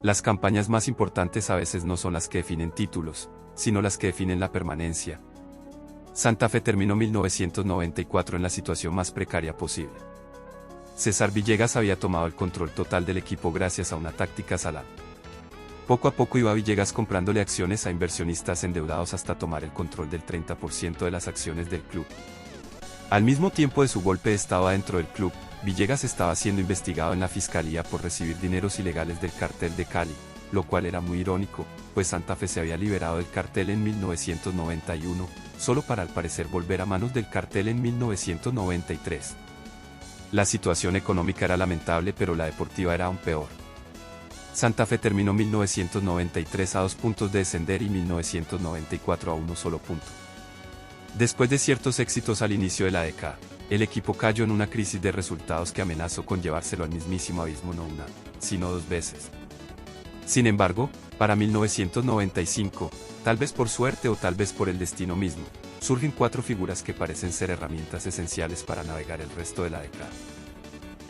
Las campañas más importantes a veces no son las que definen títulos, sino las que definen la permanencia. Santa Fe terminó 1994 en la situación más precaria posible. César Villegas había tomado el control total del equipo gracias a una táctica salada. Poco a poco iba Villegas comprándole acciones a inversionistas endeudados hasta tomar el control del 30% de las acciones del club. Al mismo tiempo de su golpe de estado dentro del club, Villegas estaba siendo investigado en la fiscalía por recibir dineros ilegales del cartel de Cali, lo cual era muy irónico, pues Santa Fe se había liberado del cartel en 1991, solo para al parecer volver a manos del cartel en 1993. La situación económica era lamentable, pero la deportiva era aún peor. Santa Fe terminó 1993 a 2 puntos de descender y 1994 a 1 solo punto. Después de ciertos éxitos al inicio de la década, el equipo cayó en una crisis de resultados que amenazó con llevárselo al mismísimo abismo no una, sino 2 veces. Sin embargo, para 1995, tal vez por suerte o tal vez por el destino mismo, surgen 4 figuras que parecen ser herramientas esenciales para navegar el resto de la década.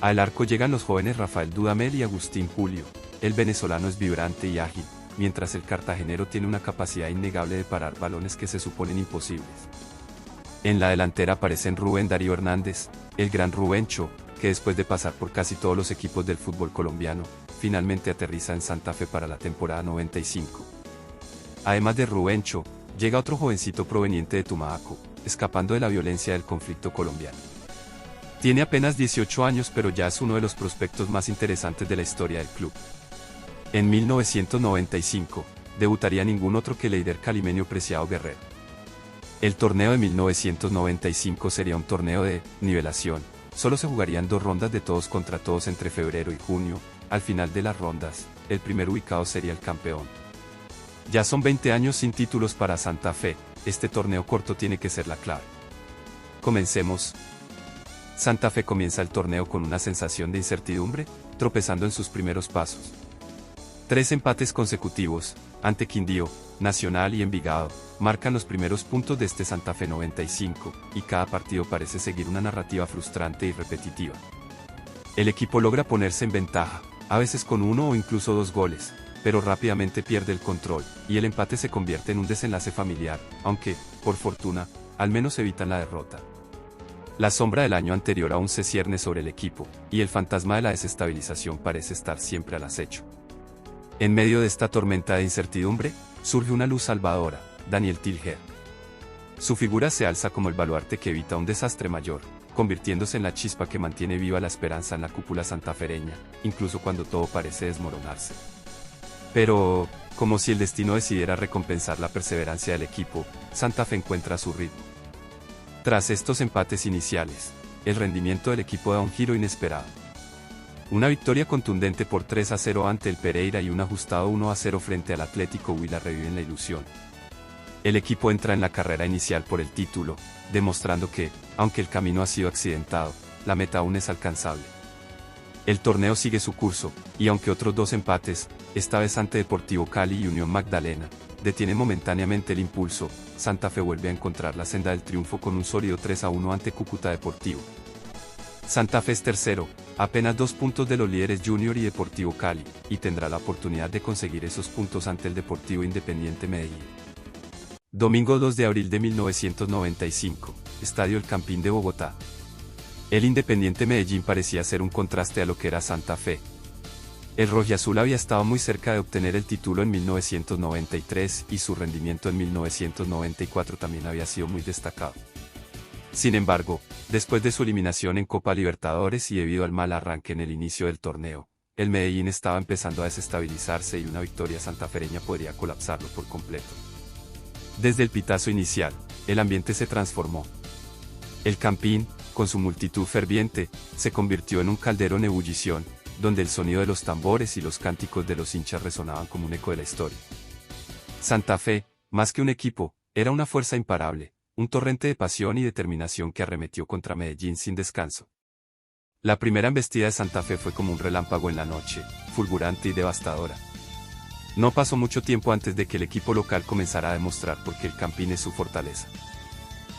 Al arco llegan los jóvenes Rafael Dudamel y Agustín Julio. El venezolano es vibrante y ágil, mientras el cartagenero tiene una capacidad innegable de parar balones que se suponen imposibles. En la delantera aparecen Rubén Darío Hernández, el gran Rubencho, que después de pasar por casi todos los equipos del fútbol colombiano, finalmente aterriza en Santa Fe para la temporada 95. Además de Rubencho, llega otro jovencito proveniente de Tumaco, escapando de la violencia del conflicto colombiano. Tiene apenas 18 años, pero ya es uno de los prospectos más interesantes de la historia del club. En 1995, debutaría ningún otro que el líder calimeño Preciado Guerrero. El torneo de 1995 sería un torneo de nivelación, solo se jugarían 2 rondas de todos contra todos entre febrero y junio. Al final de las rondas, el primer ubicado sería el campeón. Ya son 20 años sin títulos para Santa Fe, este torneo corto tiene que ser la clave. Comencemos. Santa Fe comienza el torneo con una sensación de incertidumbre, tropezando en sus primeros pasos. 3 empates consecutivos, ante Quindío, Nacional y Envigado, marcan los primeros puntos de este Santa Fe 95, y cada partido parece seguir una narrativa frustrante y repetitiva. El equipo logra ponerse en ventaja, a veces con 1 o incluso 2 goles, pero rápidamente pierde el control, y el empate se convierte en un desenlace familiar, aunque, por fortuna, al menos evitan la derrota. La sombra del año anterior aún se cierne sobre el equipo, y el fantasma de la desestabilización parece estar siempre al acecho. En medio de esta tormenta de incertidumbre, surge una luz salvadora, Daniel Tilger. Su figura se alza como el baluarte que evita un desastre mayor, convirtiéndose en la chispa que mantiene viva la esperanza en la cúpula santafereña, incluso cuando todo parece desmoronarse. Pero, como si el destino decidiera recompensar la perseverancia del equipo, Santa Fe encuentra su ritmo. Tras estos empates iniciales, el rendimiento del equipo da un giro inesperado. Una victoria contundente por 3-0 ante el Pereira y un ajustado 1-0 frente al Atlético Huila reviven la ilusión. El equipo entra en la carrera inicial por el título, demostrando que, aunque el camino ha sido accidentado, la meta aún es alcanzable. El torneo sigue su curso, y aunque otros 2 empates, esta vez ante Deportivo Cali y Unión Magdalena, detienen momentáneamente el impulso, Santa Fe vuelve a encontrar la senda del triunfo con un sólido 3-1 ante Cúcuta Deportivo. Santa Fe es tercero, apenas 2 puntos de los líderes Junior y Deportivo Cali, y tendrá la oportunidad de conseguir esos puntos ante el Deportivo Independiente Medellín. Domingo 2 de abril de 1995, Estadio El Campín de Bogotá. El Independiente Medellín parecía ser un contraste a lo que era Santa Fe. El rojiazul había estado muy cerca de obtener el título en 1993 y su rendimiento en 1994 también había sido muy destacado. Sin embargo, después de su eliminación en Copa Libertadores y debido al mal arranque en el inicio del torneo, el Medellín estaba empezando a desestabilizarse y una victoria santafereña podría colapsarlo por completo. Desde el pitazo inicial, el ambiente se transformó. El Campín, con su multitud ferviente, se convirtió en un caldero en ebullición, donde el sonido de los tambores y los cánticos de los hinchas resonaban como un eco de la historia. Santa Fe, más que un equipo, era una fuerza imparable, un torrente de pasión y determinación que arremetió contra Medellín sin descanso. La primera embestida de Santa Fe fue como un relámpago en la noche, fulgurante y devastadora. No pasó mucho tiempo antes de que el equipo local comenzara a demostrar por qué el Campín es su fortaleza.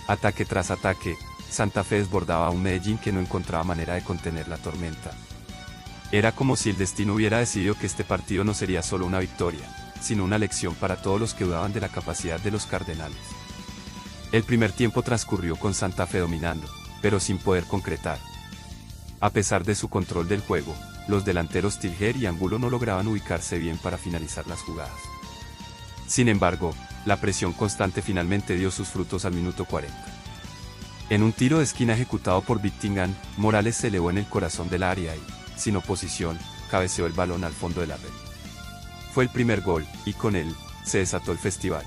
Ataque tras ataque, Santa Fe desbordaba a un Medellín que no encontraba manera de contener la tormenta. Era como si el destino hubiera decidido que este partido no sería solo una victoria, sino una lección para todos los que dudaban de la capacidad de los Cardenales. El primer tiempo transcurrió con Santa Fe dominando, pero sin poder concretar. A pesar de su control del juego, los delanteros Tilger y Angulo no lograban ubicarse bien para finalizar las jugadas. Sin embargo, la presión constante finalmente dio sus frutos al minuto 40. En un tiro de esquina ejecutado por Vittingham, Morales se elevó en el corazón del área y, sin oposición, cabeceó el balón al fondo de la red. Fue el primer gol, y con él, se desató el festival.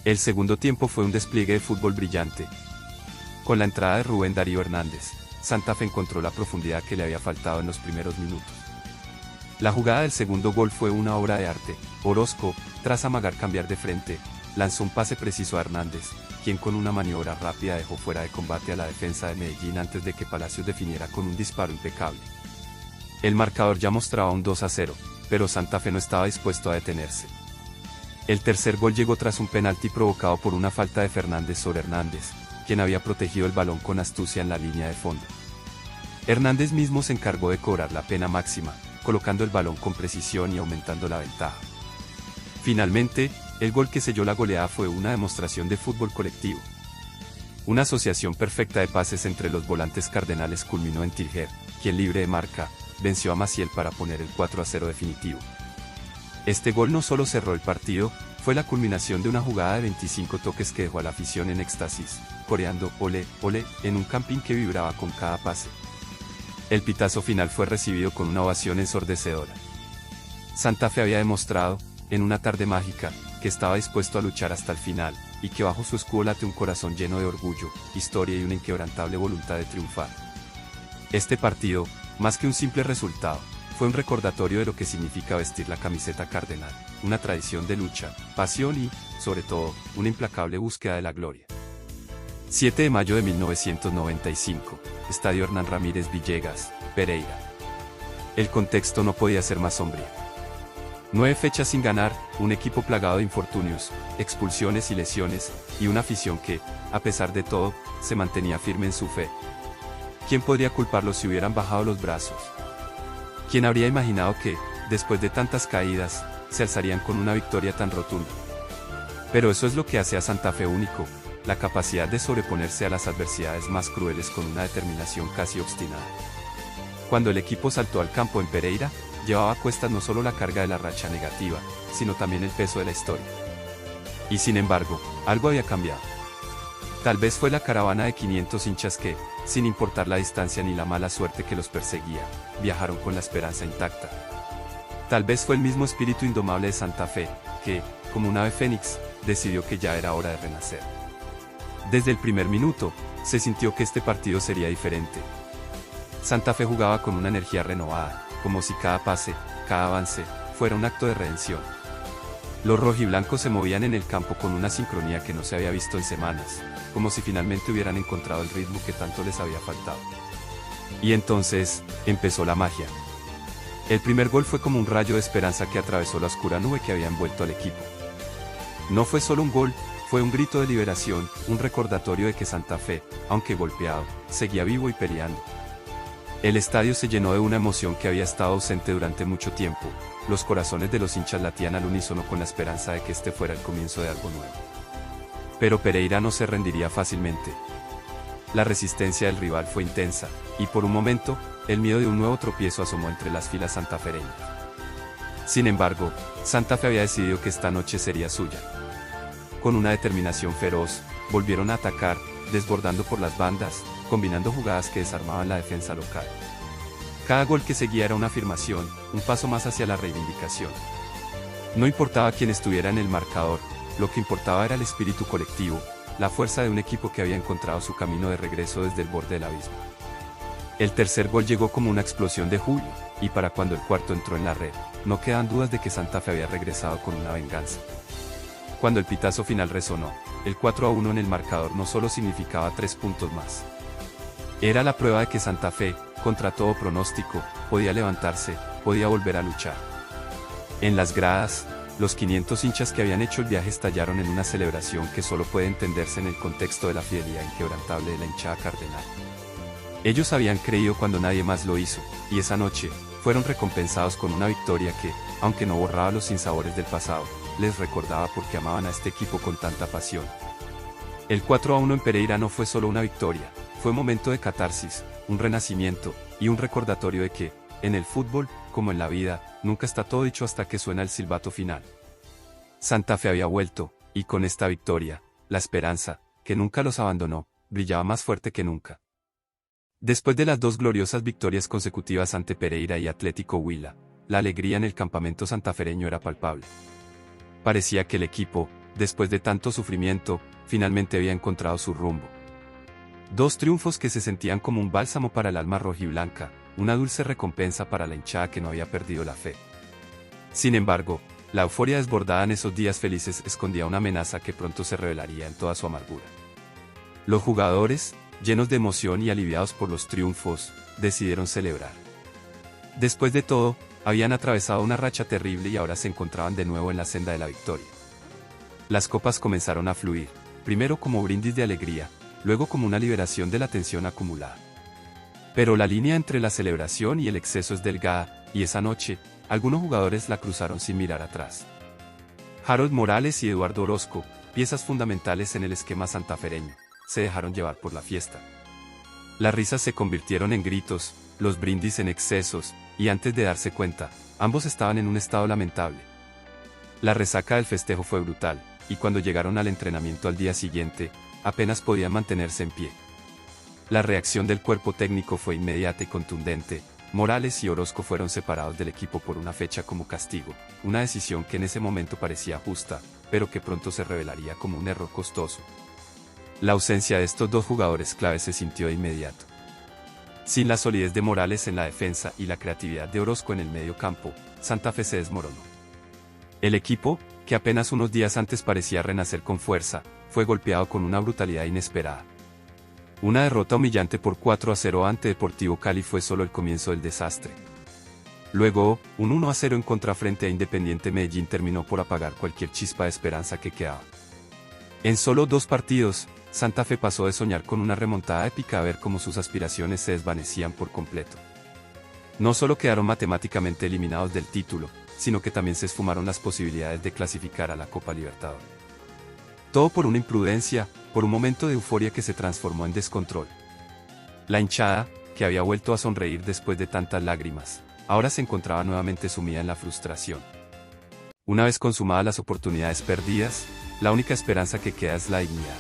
El segundo tiempo fue un despliegue de fútbol brillante. Con la entrada de Rubén Darío Hernández, Santa Fe encontró la profundidad que le había faltado en los primeros minutos. La jugada del segundo gol fue una obra de arte. Orozco, tras amagar cambiar de frente, lanzó un pase preciso a Hernández, quien con una maniobra rápida dejó fuera de combate a la defensa de Medellín antes de que Palacios definiera con un disparo impecable. El marcador ya mostraba un 2-0, pero Santa Fe no estaba dispuesto a detenerse. El tercer gol llegó tras un penalti provocado por una falta de Fernández sobre Hernández, quien había protegido el balón con astucia en la línea de fondo. Hernández mismo se encargó de cobrar la pena máxima, colocando el balón con precisión y aumentando la ventaja. Finalmente, el gol que selló la goleada fue una demostración de fútbol colectivo. Una asociación perfecta de pases entre los volantes cardenales culminó en Tilger, quien libre de marca, venció a Maciel para poner el 4-0 definitivo. Este gol no solo cerró el partido, fue la culminación de una jugada de 25 toques que dejó a la afición en éxtasis, coreando "olé, olé" en un campín que vibraba con cada pase. El pitazo final fue recibido con una ovación ensordecedora. Santa Fe había demostrado, en una tarde mágica, que estaba dispuesto a luchar hasta el final, y que bajo su escudo late un corazón lleno de orgullo, historia y una inquebrantable voluntad de triunfar. Este partido, más que un simple resultado, fue un recordatorio de lo que significa vestir la camiseta cardenal, una tradición de lucha, pasión y, sobre todo, una implacable búsqueda de la gloria. 7 de mayo de 1995, Estadio Hernán Ramírez Villegas, Pereira. El contexto no podía ser más sombrío. 9 fechas sin ganar, un equipo plagado de infortunios, expulsiones y lesiones, y una afición que, a pesar de todo, se mantenía firme en su fe. ¿Quién podría culparlos si hubieran bajado los brazos? ¿Quién habría imaginado que, después de tantas caídas, se alzarían con una victoria tan rotunda? Pero eso es lo que hace a Santa Fe único, la capacidad de sobreponerse a las adversidades más crueles con una determinación casi obstinada. Cuando el equipo saltó al campo en Pereira, llevaba a cuestas no solo la carga de la racha negativa, sino también el peso de la historia. Y sin embargo, algo había cambiado. Tal vez fue la caravana de 500 hinchas que, sin importar la distancia ni la mala suerte que los perseguía, viajaron con la esperanza intacta. Tal vez fue el mismo espíritu indomable de Santa Fe, que, como un ave fénix, decidió que ya era hora de renacer. Desde el primer minuto, se sintió que este partido sería diferente. Santa Fe jugaba con una energía renovada, como si cada pase, cada avance, fuera un acto de redención. Los rojiblancos se movían en el campo con una sincronía que no se había visto en semanas, como si finalmente hubieran encontrado el ritmo que tanto les había faltado. Y entonces, empezó la magia. El primer gol fue como un rayo de esperanza que atravesó la oscura nube que había envuelto al equipo. No fue solo un gol, fue un grito de liberación, un recordatorio de que Santa Fe, aunque golpeado, seguía vivo y peleando. El estadio se llenó de una emoción que había estado ausente durante mucho tiempo. Los corazones de los hinchas latían al unísono con la esperanza de que este fuera el comienzo de algo nuevo. Pero Pereira no se rendiría fácilmente. La resistencia del rival fue intensa, y por un momento, el miedo de un nuevo tropiezo asomó entre las filas santafereñas. Sin embargo, Santa Fe había decidido que esta noche sería suya. Con una determinación feroz, volvieron a atacar, desbordando por las bandas, combinando jugadas que desarmaban la defensa local. Cada gol que seguía era una afirmación, un paso más hacia la reivindicación. No importaba quién estuviera en el marcador, lo que importaba era el espíritu colectivo, la fuerza de un equipo que había encontrado su camino de regreso desde el borde del abismo. El tercer gol llegó como una explosión de júbilo, y para cuando el cuarto entró en la red, no quedan dudas de que Santa Fe había regresado con una venganza. Cuando el pitazo final resonó, el 4-1 en el marcador no solo significaba 3 puntos más. Era la prueba de que Santa Fe, contra todo pronóstico, podía levantarse, podía volver a luchar. En las gradas, los 500 hinchas que habían hecho el viaje estallaron en una celebración que solo puede entenderse en el contexto de la fidelidad inquebrantable de la hinchada cardenal. Ellos habían creído cuando nadie más lo hizo, y esa noche, fueron recompensados con una victoria que, aunque no borraba los sinsabores del pasado, les recordaba por qué amaban a este equipo con tanta pasión. El 4-1 en Pereira no fue solo una victoria, fue un momento de catarsis, un renacimiento, y un recordatorio de que, en el fútbol, como en la vida, nunca está todo dicho hasta que suena el silbato final. Santa Fe había vuelto, y con esta victoria, la esperanza, que nunca los abandonó, brillaba más fuerte que nunca. Después de las dos gloriosas victorias consecutivas ante Pereira y Atlético Huila, la alegría en el campamento santafereño era palpable. Parecía que el equipo, después de tanto sufrimiento, finalmente había encontrado su rumbo. Dos triunfos que se sentían como un bálsamo para el alma rojiblanca, una dulce recompensa para la hinchada que no había perdido la fe. Sin embargo, la euforia desbordada en esos días felices escondía una amenaza que pronto se revelaría en toda su amargura. Los jugadores, llenos de emoción y aliviados por los triunfos, decidieron celebrar. Después de todo, habían atravesado una racha terrible y ahora se encontraban de nuevo en la senda de la victoria. Las copas comenzaron a fluir, primero como brindis de alegría, luego como una liberación de la tensión acumulada. Pero la línea entre la celebración y el exceso es delgada, y esa noche, algunos jugadores la cruzaron sin mirar atrás. Harold Morales y Eduardo Orozco, piezas fundamentales en el esquema santafereño, se dejaron llevar por la fiesta. Las risas se convirtieron en gritos, los brindis en excesos, y antes de darse cuenta, ambos estaban en un estado lamentable. La resaca del festejo fue brutal, y cuando llegaron al entrenamiento al día siguiente, apenas podían mantenerse en pie. La reacción del cuerpo técnico fue inmediata y contundente. Morales y Orozco fueron separados del equipo por una fecha como castigo, una decisión que en ese momento parecía justa, pero que pronto se revelaría como un error costoso. La ausencia de estos dos jugadores clave se sintió de inmediato. Sin la solidez de Morales en la defensa y la creatividad de Orozco en el medio campo, Santa Fe se desmoronó. El equipo, que apenas unos días antes parecía renacer con fuerza, fue golpeado con una brutalidad inesperada. Una derrota humillante por 4-0 ante Deportivo Cali fue solo el comienzo del desastre. Luego, un 1-0 en contra frente a Independiente Medellín terminó por apagar cualquier chispa de esperanza que quedaba. En solo 2 partidos, Santa Fe pasó de soñar con una remontada épica a ver cómo sus aspiraciones se desvanecían por completo. No solo quedaron matemáticamente eliminados del título, sino que también se esfumaron las posibilidades de clasificar a la Copa Libertadores. Todo por una imprudencia, por un momento de euforia que se transformó en descontrol. La hinchada, que había vuelto a sonreír después de tantas lágrimas, ahora se encontraba nuevamente sumida en la frustración. Una vez consumadas las oportunidades perdidas, la única esperanza que queda es la dignidad.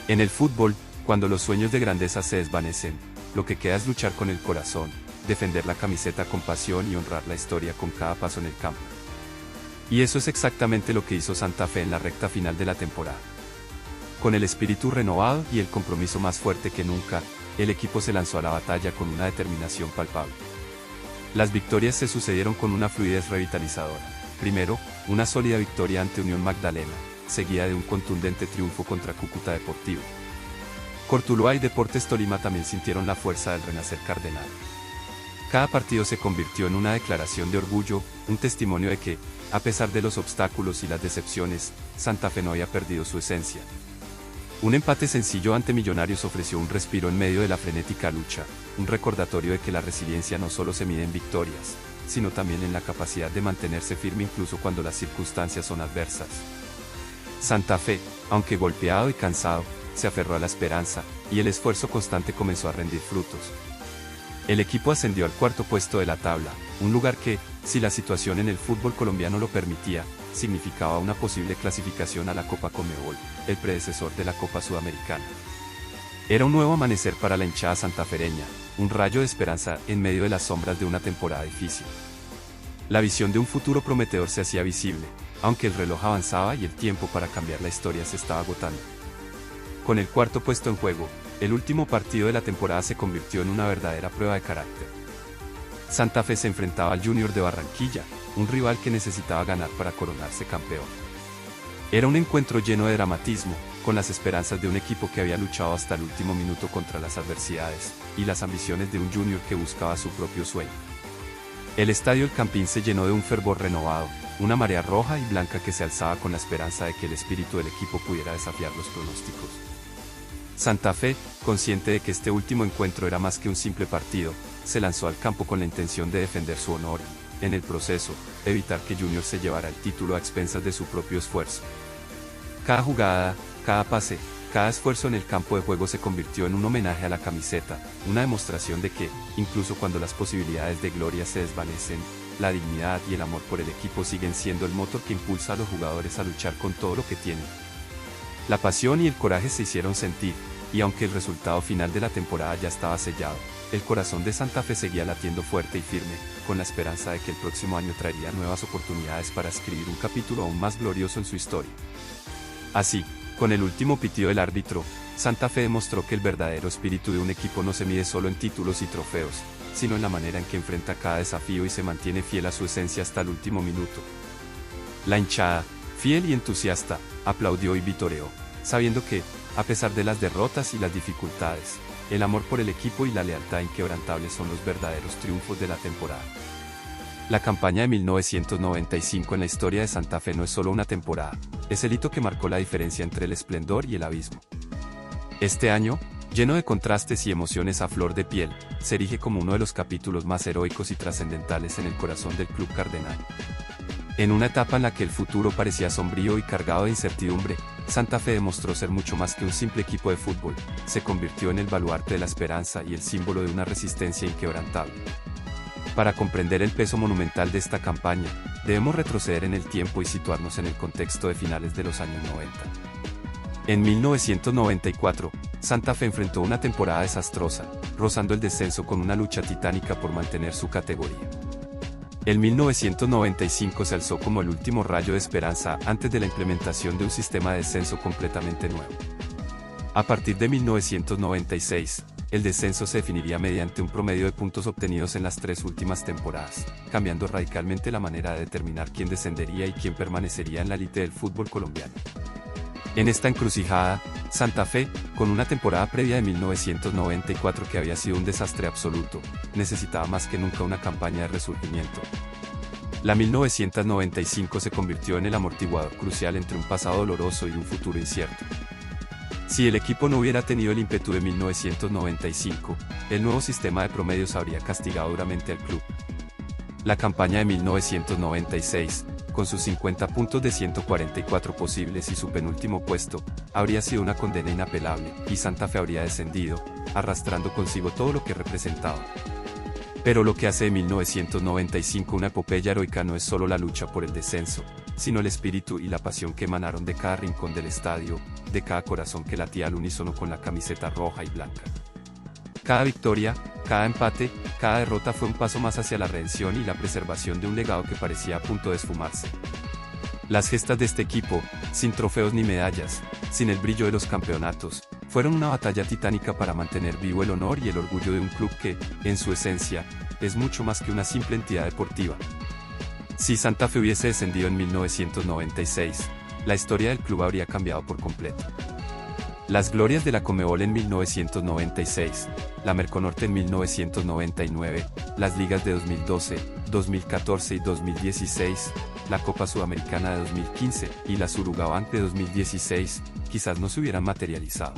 En el fútbol, cuando los sueños de grandeza se desvanecen, lo que queda es luchar con el corazón, defender la camiseta con pasión y honrar la historia con cada paso en el campo. Y eso es exactamente lo que hizo Santa Fe en la recta final de la temporada. Con el espíritu renovado y el compromiso más fuerte que nunca, el equipo se lanzó a la batalla con una determinación palpable. Las victorias se sucedieron con una fluidez revitalizadora. Primero, una sólida victoria ante Unión Magdalena, seguida de un contundente triunfo contra Cúcuta Deportivo. Cortuluá y Deportes Tolima también sintieron la fuerza del renacer cardenal. Cada partido se convirtió en una declaración de orgullo, un testimonio de que, a pesar de los obstáculos y las decepciones, Santa Fe no había perdido su esencia. Un empate sencillo ante Millonarios ofreció un respiro en medio de la frenética lucha, un recordatorio de que la resiliencia no solo se mide en victorias, sino también en la capacidad de mantenerse firme incluso cuando las circunstancias son adversas. Santa Fe, aunque golpeado y cansado, se aferró a la esperanza, y el esfuerzo constante comenzó a rendir frutos. El equipo ascendió al 4º puesto de la tabla, un lugar que, si la situación en el fútbol colombiano lo permitía, significaba una posible clasificación a la Copa Conmebol, el predecesor de la Copa Sudamericana. Era un nuevo amanecer para la hinchada santafereña, un rayo de esperanza en medio de las sombras de una temporada difícil. La visión de un futuro prometedor se hacía visible, aunque el reloj avanzaba y el tiempo para cambiar la historia se estaba agotando. Con el 4º puesto en juego, el último partido de la temporada se convirtió en una verdadera prueba de carácter. Santa Fe se enfrentaba al Junior de Barranquilla, un rival que necesitaba ganar para coronarse campeón. Era un encuentro lleno de dramatismo, con las esperanzas de un equipo que había luchado hasta el último minuto contra las adversidades, y las ambiciones de un Junior que buscaba su propio sueño. El estadio El Campín se llenó de un fervor renovado, una marea roja y blanca que se alzaba con la esperanza de que el espíritu del equipo pudiera desafiar los pronósticos. Santa Fe, consciente de que este último encuentro era más que un simple partido, se lanzó al campo con la intención de defender su honor y, en el proceso, evitar que Junior se llevara el título a expensas de su propio esfuerzo. Cada jugada, cada pase, cada esfuerzo en el campo de juego se convirtió en un homenaje a la camiseta, una demostración de que, incluso cuando las posibilidades de gloria se desvanecen, la dignidad y el amor por el equipo siguen siendo el motor que impulsa a los jugadores a luchar con todo lo que tienen. La pasión y el coraje se hicieron sentir, y aunque el resultado final de la temporada ya estaba sellado, el corazón de Santa Fe seguía latiendo fuerte y firme, con la esperanza de que el próximo año traería nuevas oportunidades para escribir un capítulo aún más glorioso en su historia. Así, con el último pitido del árbitro, Santa Fe demostró que el verdadero espíritu de un equipo no se mide solo en títulos y trofeos, sino en la manera en que enfrenta cada desafío y se mantiene fiel a su esencia hasta el último minuto. La hinchada, fiel y entusiasta, aplaudió y vitoreó, sabiendo que, a pesar de las derrotas y las dificultades, el amor por el equipo y la lealtad inquebrantable son los verdaderos triunfos de la temporada. La campaña de 1995 en la historia de Santa Fe no es solo una temporada, es el hito que marcó la diferencia entre el esplendor y el abismo. Este año, lleno de contrastes y emociones a flor de piel, se erige como uno de los capítulos más heroicos y trascendentales en el corazón del club cardenal. En una etapa en la que el futuro parecía sombrío y cargado de incertidumbre, Santa Fe demostró ser mucho más que un simple equipo de fútbol, se convirtió en el baluarte de la esperanza y el símbolo de una resistencia inquebrantable. Para comprender el peso monumental de esta campaña, debemos retroceder en el tiempo y situarnos en el contexto de finales de los años 90. En 1994, Santa Fe enfrentó una temporada desastrosa, rozando el descenso con una lucha titánica por mantener su categoría. En 1995 se alzó como el último rayo de esperanza antes de la implementación de un sistema de descenso completamente nuevo. A partir de 1996, el descenso se definiría mediante un promedio de puntos obtenidos en las 3 últimas temporadas, cambiando radicalmente la manera de determinar quién descendería y quién permanecería en la élite del fútbol colombiano. En esta encrucijada, Santa Fe, con una temporada previa de 1994 que había sido un desastre absoluto, necesitaba más que nunca una campaña de resurgimiento. La 1995 se convirtió en el amortiguador crucial entre un pasado doloroso y un futuro incierto. Si el equipo no hubiera tenido el ímpetu de 1995, el nuevo sistema de promedios habría castigado duramente al club. La campaña de 1996, con sus 50 puntos de 144 posibles y su penúltimo puesto, habría sido una condena inapelable, y Santa Fe habría descendido, arrastrando consigo todo lo que representaba. Pero lo que hace de 1995 una epopeya heroica no es solo la lucha por el descenso, sino el espíritu y la pasión que emanaron de cada rincón del estadio, de cada corazón que latía al unísono con la camiseta roja y blanca. Cada victoria, cada empate, cada derrota fue un paso más hacia la redención y la preservación de un legado que parecía a punto de esfumarse. Las gestas de este equipo, sin trofeos ni medallas, sin el brillo de los campeonatos, fueron una batalla titánica para mantener vivo el honor y el orgullo de un club que, en su esencia, es mucho más que una simple entidad deportiva. Si Santa Fe hubiese descendido en 1996, la historia del club habría cambiado por completo. Las glorias de la Conmebol en 1996, la Merconorte en 1999, las ligas de 2012, 2014 y 2016, la Copa Sudamericana de 2015 y la Surugabank de 2016, quizás no se hubieran materializado.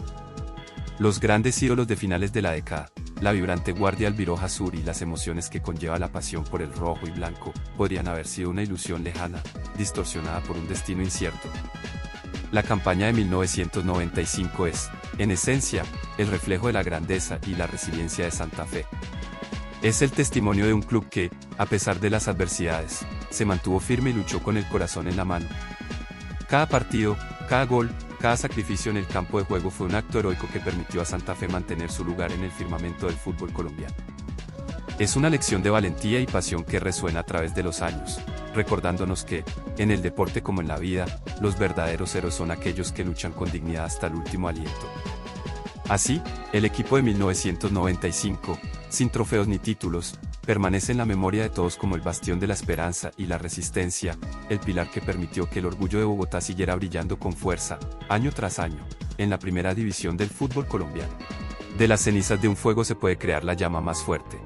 Los grandes ídolos de finales de la década, la vibrante guardia albiroja sur y las emociones que conlleva la pasión por el rojo y blanco, podrían haber sido una ilusión lejana, distorsionada por un destino incierto. La campaña de 1995 es, en esencia, el reflejo de la grandeza y la resiliencia de Santa Fe. Es el testimonio de un club que, a pesar de las adversidades, se mantuvo firme y luchó con el corazón en la mano. Cada partido, cada gol, cada sacrificio en el campo de juego fue un acto heroico que permitió a Santa Fe mantener su lugar en el firmamento del fútbol colombiano. Es una lección de valentía y pasión que resuena a través de los años, recordándonos que, en el deporte como en la vida, los verdaderos héroes son aquellos que luchan con dignidad hasta el último aliento. Así, el equipo de 1995, sin trofeos ni títulos, permanece en la memoria de todos como el bastión de la esperanza y la resistencia, el pilar que permitió que el orgullo de Bogotá siguiera brillando con fuerza, año tras año, en la primera división del fútbol colombiano. De las cenizas de un fuego se puede crear la llama más fuerte.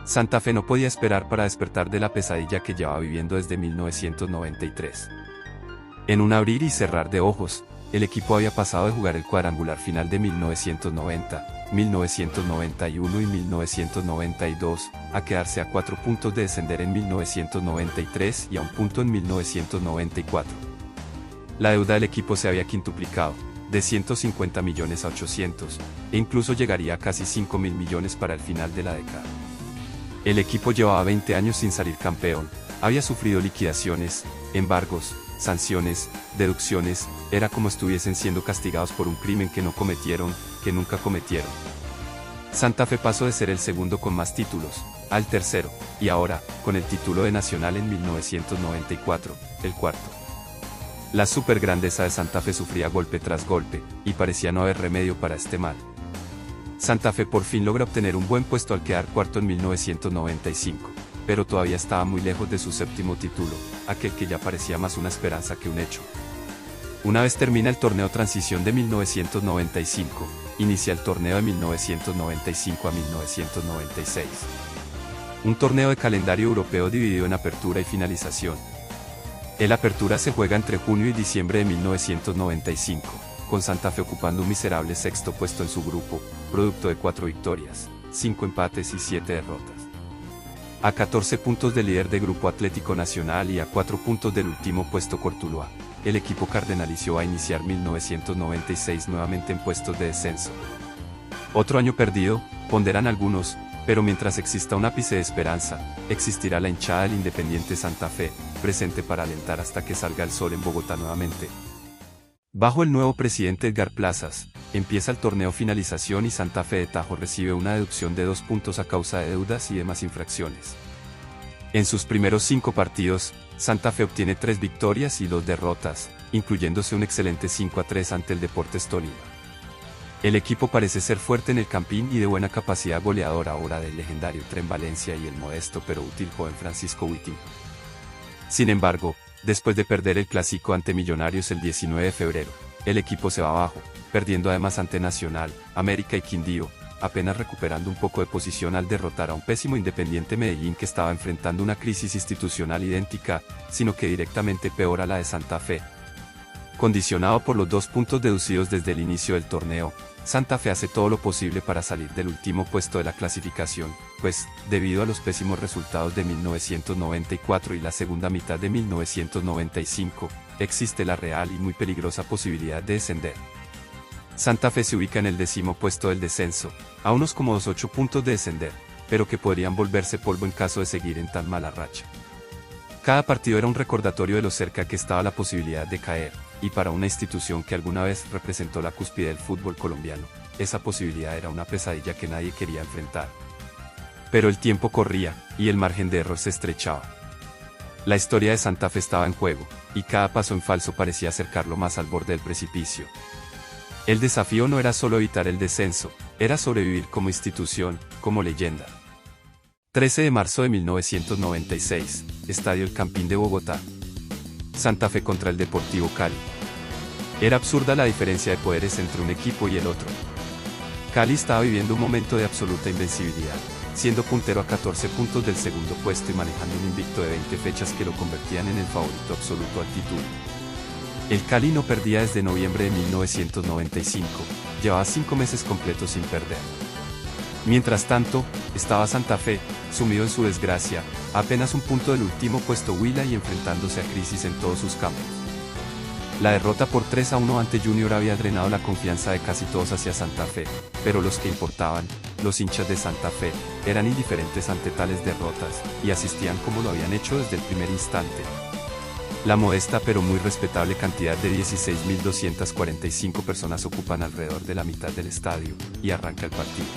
Santa Fe no podía esperar para despertar de la pesadilla que llevaba viviendo desde 1993. En un abrir y cerrar de ojos, el equipo había pasado de jugar el cuadrangular final de 1990, 1991 y 1992, a quedarse a 4 puntos de descender en 1993 y a 1 punto en 1994. La deuda del equipo se había quintuplicado, de 150 millones a 800, e incluso llegaría a casi 5.000 millones para el final de la década. El equipo llevaba 20 años sin salir campeón, había sufrido liquidaciones, embargos, sanciones, deducciones, era como estuviesen siendo castigados por un crimen que no cometieron, que nunca cometieron. Santa Fe pasó de ser el segundo con más títulos, al tercero, y ahora, con el título de Nacional en 1994, el cuarto. La supergrandeza de Santa Fe sufría golpe tras golpe, y parecía no haber remedio para este mal. Santa Fe por fin logra obtener un buen puesto al quedar cuarto en 1995, pero todavía estaba muy lejos de su séptimo título, aquel que ya parecía más una esperanza que un hecho. Una vez termina el torneo Transición de 1995, inicia el torneo de 1995 a 1996. Un torneo de calendario europeo dividido en apertura y finalización. El apertura se juega entre junio y diciembre de 1995, con Santa Fe ocupando un miserable sexto puesto en su grupo, producto de 4 victorias, 5 empates y 7 derrotas. A 14 puntos del líder de Grupo Atlético Nacional y a 4 puntos del último puesto Cortuluá, el equipo cardenalicio va a iniciar 1996 nuevamente en puestos de descenso. Otro año perdido, ponderan algunos, pero mientras exista un ápice de esperanza, existirá la hinchada del Independiente Santa Fe, presente para alentar hasta que salga el sol en Bogotá nuevamente. Bajo el nuevo presidente Edgar Plazas, empieza el torneo finalización y Santa Fe de Tajo recibe una deducción de 2 puntos a causa de deudas y demás infracciones. En sus primeros 5 partidos, Santa Fe obtiene 3 victorias y 2 derrotas, incluyéndose un excelente 5-3 ante el Deportes Tolima. El equipo parece ser fuerte en el Campín y de buena capacidad goleadora ahora del legendario Tren Valencia y el modesto pero útil joven Francisco Whiting. Sin embargo, después de perder el clásico ante Millonarios el 19 de febrero, el equipo se va abajo, perdiendo además ante Nacional, América y Quindío, apenas recuperando un poco de posición al derrotar a un pésimo Independiente Medellín que estaba enfrentando una crisis institucional idéntica, sino que directamente peor a la de Santa Fe. Condicionado por los 2 puntos deducidos desde el inicio del torneo, Santa Fe hace todo lo posible para salir del último puesto de la clasificación, pues, debido a los pésimos resultados de 1994 y la segunda mitad de 1995, existe la real y muy peligrosa posibilidad de descender. Santa Fe se ubica en el 10º puesto del descenso, a unos cómodos 8 puntos de descender, pero que podrían volverse polvo en caso de seguir en tan mala racha. Cada partido era un recordatorio de lo cerca que estaba la posibilidad de caer, y para una institución que alguna vez representó la cúspide del fútbol colombiano, esa posibilidad era una pesadilla que nadie quería enfrentar. Pero el tiempo corría, y el margen de error se estrechaba. La historia de Santa Fe estaba en juego, y cada paso en falso parecía acercarlo más al borde del precipicio. El desafío no era solo evitar el descenso, era sobrevivir como institución, como leyenda. 13 de marzo de 1996, Estadio El Campín de Bogotá. Santa Fe contra el Deportivo Cali. Era absurda la diferencia de poderes entre un equipo y el otro. Cali estaba viviendo un momento de absoluta invencibilidad, siendo puntero a 14 puntos del segundo puesto y manejando un invicto de 20 fechas que lo convertían en el favorito absoluto al título. El Cali no perdía desde noviembre de 1995, llevaba 5 meses completos sin perder. Mientras tanto, estaba Santa Fe, sumido en su desgracia, a apenas un punto del último puesto Huila y enfrentándose a crisis en todos sus campos. La derrota por 3-1 ante Junior había drenado la confianza de casi todos hacia Santa Fe, pero los que importaban, los hinchas de Santa Fe, eran indiferentes ante tales derrotas, y asistían como lo habían hecho desde el primer instante. La modesta pero muy respetable cantidad de 16.245 personas ocupan alrededor de la mitad del estadio, y arranca el partido.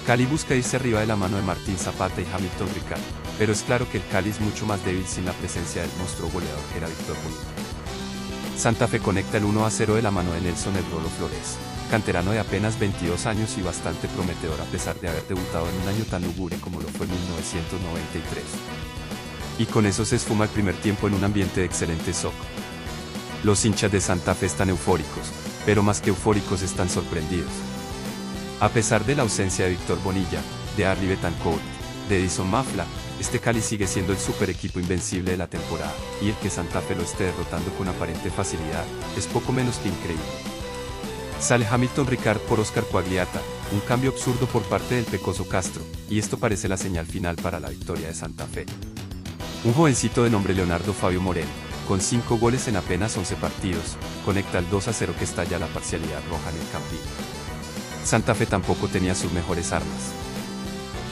Cali busca irse arriba de la mano de Martín Zapata y Hamilton Ricard, pero es claro que el Cali es mucho más débil sin la presencia del monstruo goleador que era Víctor Bonilla. Santa Fe conecta el 1-0 de la mano de Nelson El Rolo Flores, canterano de apenas 22 años y bastante prometedor a pesar de haber debutado en un año tan lúgubre como lo fue en 1993. Y con eso se esfuma el primer tiempo en un ambiente de excelente shock. Los hinchas de Santa Fe están eufóricos, pero más que eufóricos están sorprendidos. A pesar de la ausencia de Víctor Bonilla, de Arly Betancourt, de Edison Mafla, este Cali sigue siendo el super equipo invencible de la temporada, y el que Santa Fe lo esté derrotando con aparente facilidad, es poco menos que increíble. Sale Hamilton Ricard por Oscar Coagliata, un cambio absurdo por parte del pecoso Castro, y esto parece la señal final para la victoria de Santa Fe. Un jovencito de nombre Leonardo Fabio Moreno, con 5 goles en apenas 11 partidos, conecta el 2-0 que estalla la parcialidad roja en el Campín. Santa Fe tampoco tenía sus mejores armas.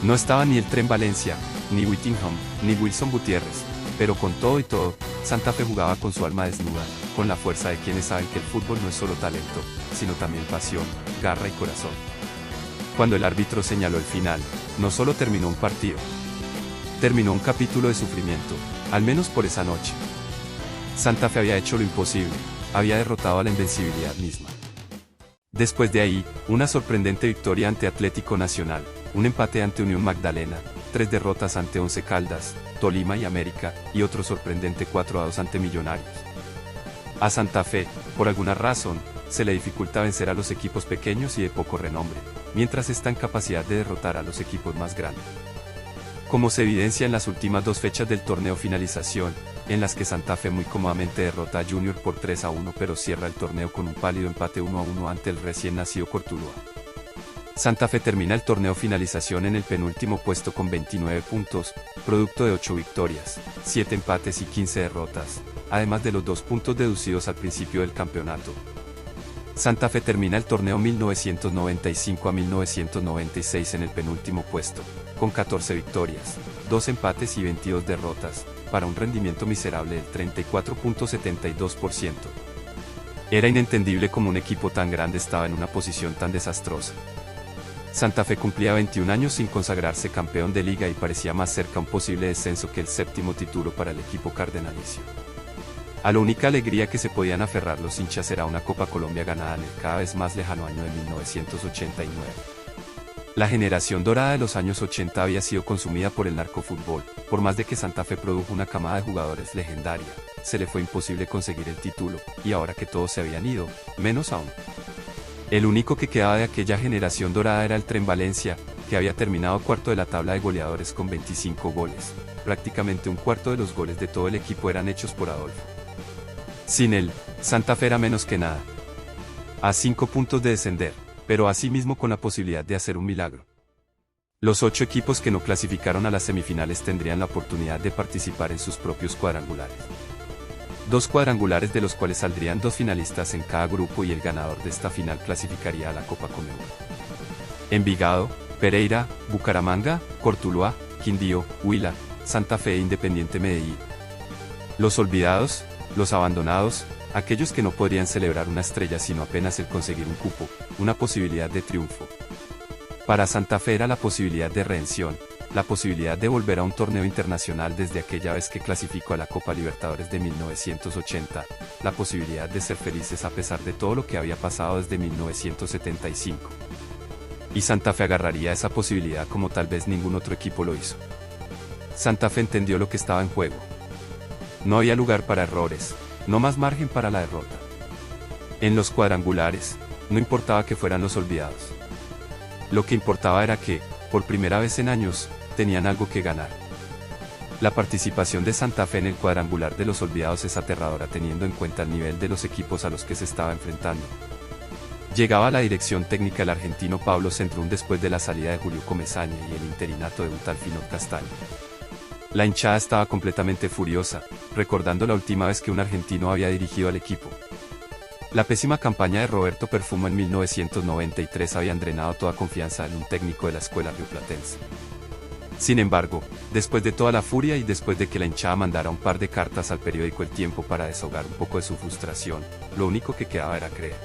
No estaba ni el Tren Valencia, ni Whittingham, ni Wilson Gutiérrez, pero con todo y todo, Santa Fe jugaba con su alma desnuda, con la fuerza de quienes saben que el fútbol no es solo talento, sino también pasión, garra y corazón. Cuando el árbitro señaló el final, no solo terminó un partido, terminó un capítulo de sufrimiento, al menos por esa noche. Santa Fe había hecho lo imposible, había derrotado a la invencibilidad misma. Después de ahí, una sorprendente victoria ante Atlético Nacional, un empate ante Unión Magdalena, 3 derrotas ante Once Caldas, Tolima y América, y otro sorprendente 4-2 ante Millonarios. A Santa Fe, por alguna razón, se le dificulta vencer a los equipos pequeños y de poco renombre, mientras está en capacidad de derrotar a los equipos más grandes. Como se evidencia en las últimas 2 fechas del torneo finalización, en las que Santa Fe muy cómodamente derrota a Junior por 3-1 pero cierra el torneo con un pálido empate 1-1 ante el recién nacido Cortuluá. Santa Fe termina el torneo finalización en el penúltimo puesto con 29 puntos, producto de 8 victorias, 7 empates y 15 derrotas, además de los 2 puntos deducidos al principio del campeonato. Santa Fe termina el torneo 1995 a 1996 en el penúltimo puesto, con 14 victorias, 2 empates y 22 derrotas, para un rendimiento miserable del 34.72%. Era inentendible cómo un equipo tan grande estaba en una posición tan desastrosa. Santa Fe cumplía 21 años sin consagrarse campeón de liga y parecía más cerca un posible descenso que el 7º título para el equipo cardenalicio. A la única alegría que se podían aferrar los hinchas era una Copa Colombia ganada en el cada vez más lejano año de 1989. La generación dorada de los años 80 había sido consumida por el narcofútbol, por más de que Santa Fe produjo una camada de jugadores legendaria, se le fue imposible conseguir el título, y ahora que todos se habían ido, menos aún. El único que quedaba de aquella generación dorada era el Tren Valencia, que había terminado cuarto de la tabla de goleadores con 25 goles. Prácticamente un cuarto de los goles de todo el equipo eran hechos por Adolfo. Sin él, Santa Fe era menos que nada. A 5 puntos de descender, pero asimismo con la posibilidad de hacer un milagro. Los 8 equipos que no clasificaron a las semifinales tendrían la oportunidad de participar en sus propios cuadrangulares. 2 cuadrangulares de los cuales saldrían 2 finalistas en cada grupo y el ganador de esta final clasificaría a la Copa Conmebol. Envigado, Pereira, Bucaramanga, Cortuluá, Quindío, Huila, Santa Fe e Independiente Medellín. Los olvidados, los abandonados, aquellos que no podrían celebrar una estrella sino apenas el conseguir un cupo, una posibilidad de triunfo. Para Santa Fe era la posibilidad de redención, la posibilidad de volver a un torneo internacional desde aquella vez que clasificó a la Copa Libertadores de 1980, la posibilidad de ser felices a pesar de todo lo que había pasado desde 1975. Y Santa Fe agarraría esa posibilidad como tal vez ningún otro equipo lo hizo. Santa Fe entendió lo que estaba en juego. No había lugar para errores, no más margen para la derrota. En los cuadrangulares, no importaba que fueran los olvidados. Lo que importaba era que, por primera vez en años, tenían algo que ganar. La participación de Santa Fe en el cuadrangular de los olvidados es aterradora teniendo en cuenta el nivel de los equipos a los que se estaba enfrentando. Llegaba a la dirección técnica el argentino Pablo Centrún después de la salida de Julio Comesaña y el interinato de Utalfino Castaño. La hinchada estaba completamente furiosa, recordando la última vez que un argentino había dirigido al equipo. La pésima campaña de Roberto Perfumo en 1993 había drenado toda confianza en un técnico de la escuela rioplatense. Sin embargo, después de toda la furia y después de que la hinchada mandara un par de cartas al periódico El Tiempo para desahogar un poco de su frustración, lo único que quedaba era creer.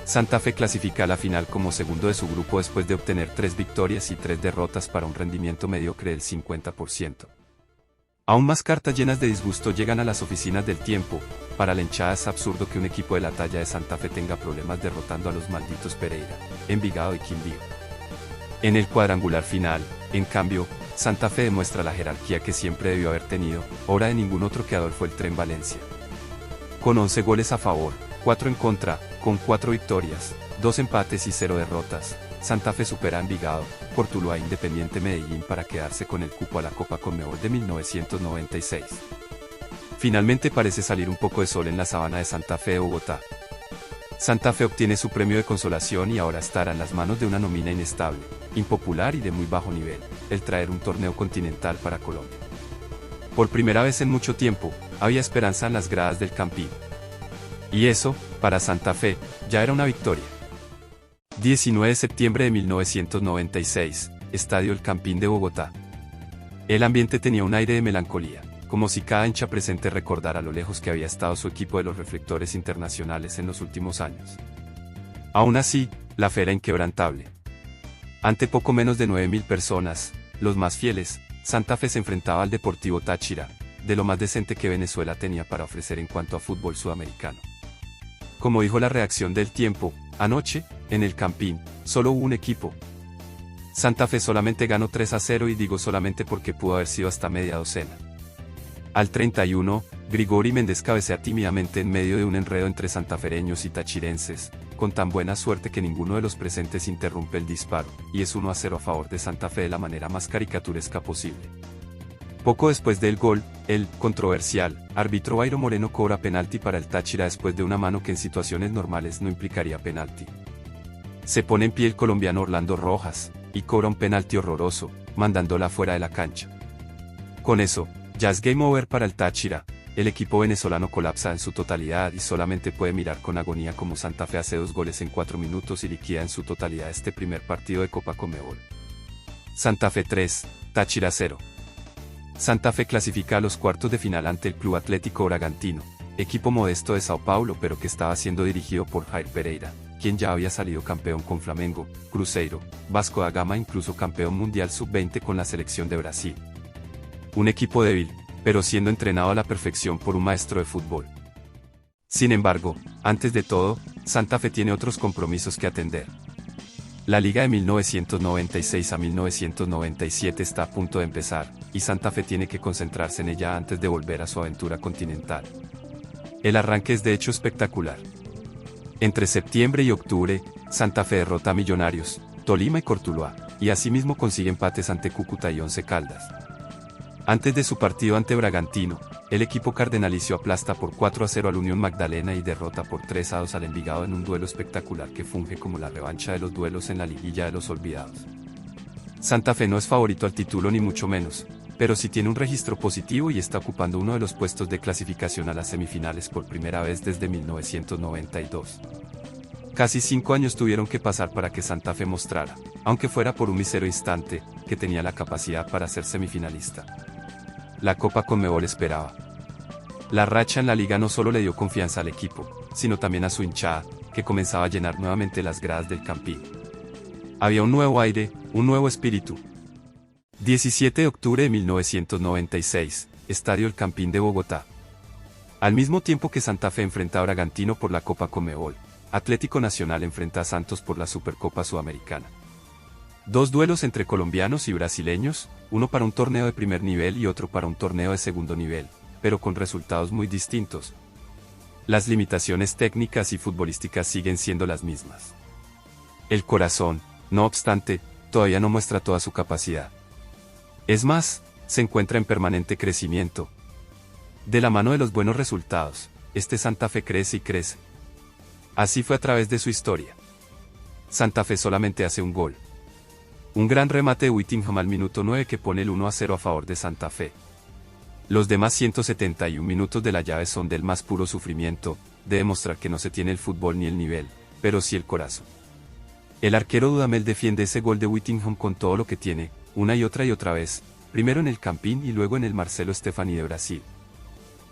Santa Fe clasifica a la final como segundo de su grupo después de obtener 3 victorias y 3 derrotas para un rendimiento mediocre del 50%. Aún más cartas llenas de disgusto llegan a las oficinas del Tiempo. Para la hinchada es absurdo que un equipo de la talla de Santa Fe tenga problemas derrotando a los malditos Pereira, Envigado y Quindío. En el cuadrangular final, en cambio, Santa Fe demuestra la jerarquía que siempre debió haber tenido, obra de ningún otro que Adolfo el Tren Valencia. Con 11 goles a favor, 4 en contra, con 4 victorias, 2 empates y 0 derrotas, Santa Fe supera a Envigado, Cortuluá e Independiente Medellín para quedarse con el cupo a la Copa Conmebol de 1996. Finalmente parece salir un poco de sol en la sabana de Santa Fe de Bogotá. Santa Fe obtiene su premio de consolación y ahora estará en las manos de una nómina inestable, impopular y de muy bajo nivel, el traer un torneo continental para Colombia. Por primera vez en mucho tiempo, había esperanza en las gradas del Campín. Y eso, para Santa Fe, ya era una victoria. 19 de septiembre de 1996, Estadio El Campín de Bogotá. El ambiente tenía un aire de melancolía, como si cada hincha presente recordara lo lejos que había estado su equipo de los reflectores internacionales en los últimos años. Aún así, la fe era inquebrantable. Ante poco menos de 9.000 personas, los más fieles, Santa Fe se enfrentaba al Deportivo Táchira, de lo más decente que Venezuela tenía para ofrecer en cuanto a fútbol sudamericano. Como dijo la reacción del Tiempo, anoche, en el Campín, solo hubo un equipo. Santa Fe solamente ganó 3-0 y digo solamente porque pudo haber sido hasta media docena. Al 31, Grigori Méndez cabecea tímidamente en medio de un enredo entre santafereños y tachirenses, con tan buena suerte que ninguno de los presentes interrumpe el disparo, y es 1-0 a favor de Santa Fe de la manera más caricaturesca posible. Poco después del gol, el controversial árbitro Bayro Moreno cobra penalti para el Táchira después de una mano que en situaciones normales no implicaría penalti. Se pone en pie el colombiano Orlando Rojas, y cobra un penalti horroroso, mandándola fuera de la cancha. Con eso, ya es game over para el Táchira, el equipo venezolano colapsa en su totalidad y solamente puede mirar con agonía como Santa Fe hace 2 goles en 4 minutos y liquida en su totalidad este primer partido de Copa Conmebol. Santa Fe 3, Táchira 0. Santa Fe clasifica a los cuartos de final ante el Club Atlético Bragantino, equipo modesto de Sao Paulo pero que estaba siendo dirigido por Jair Pereira, quien ya había salido campeón con Flamengo, Cruzeiro, Vasco da Gama e incluso campeón mundial sub-20 con la selección de Brasil. Un equipo débil, pero siendo entrenado a la perfección por un maestro de fútbol. Sin embargo, antes de todo, Santa Fe tiene otros compromisos que atender. La liga de 1996 a 1997 está a punto de empezar, y Santa Fe tiene que concentrarse en ella antes de volver a su aventura continental. El arranque es de hecho espectacular. Entre septiembre y octubre, Santa Fe derrota a Millonarios, Tolima y Cortuluá, y asimismo consigue empates ante Cúcuta y Once Caldas. Antes de su partido ante Bragantino, el equipo cardenalicio aplasta por 4-0 al Unión Magdalena y derrota por 3-2 al Envigado en un duelo espectacular que funge como la revancha de los duelos en la liguilla de los olvidados. Santa Fe no es favorito al título ni mucho menos, pero sí tiene un registro positivo y está ocupando uno de los puestos de clasificación a las semifinales por primera vez desde 1992. Casi 5 años tuvieron que pasar para que Santa Fe mostrara, aunque fuera por un mísero instante, que tenía la capacidad para ser semifinalista. La Copa Conmebol esperaba. La racha en la liga no solo le dio confianza al equipo, sino también a su hinchada, que comenzaba a llenar nuevamente las gradas del Campín. Había un nuevo aire, un nuevo espíritu. 17 de octubre de 1996, Estadio El Campín de Bogotá. Al mismo tiempo que Santa Fe enfrenta a Bragantino por la Copa Conmebol, Atlético Nacional enfrenta a Santos por la Supercopa Sudamericana. 2 duelos entre colombianos y brasileños, uno para un torneo de primer nivel y otro para un torneo de segundo nivel, pero con resultados muy distintos. Las limitaciones técnicas y futbolísticas siguen siendo las mismas. El corazón, no obstante, todavía no muestra toda su capacidad. Es más, se encuentra en permanente crecimiento. De la mano de los buenos resultados, este Santa Fe crece y crece. Así fue a través de su historia. Santa Fe solamente hace un gol. Un gran remate de Whittingham al minuto 9 que pone el 1-0 a favor de Santa Fe. Los demás 171 minutos de la llave son del más puro sufrimiento, de demostrar que no se tiene el fútbol ni el nivel, pero sí el corazón. El arquero Dudamel defiende ese gol de Whittingham con todo lo que tiene, una y otra vez, primero en el Campín y luego en el Marcelo Stefani de Brasil.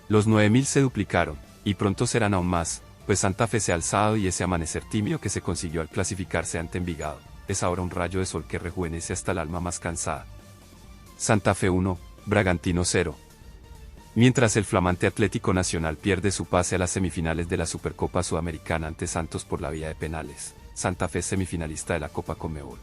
Los 9.000 se duplicaron, y pronto serán aún más, pues Santa Fe se ha alzado y ese amanecer tímido que se consiguió al clasificarse ante Envigado, es ahora un rayo de sol que rejuvenece hasta el alma más cansada. Santa Fe 1, Bragantino 0. Mientras el flamante Atlético Nacional pierde su pase a las semifinales de la Supercopa Sudamericana ante Santos por la vía de penales, Santa Fe es semifinalista de la Copa Conmebol.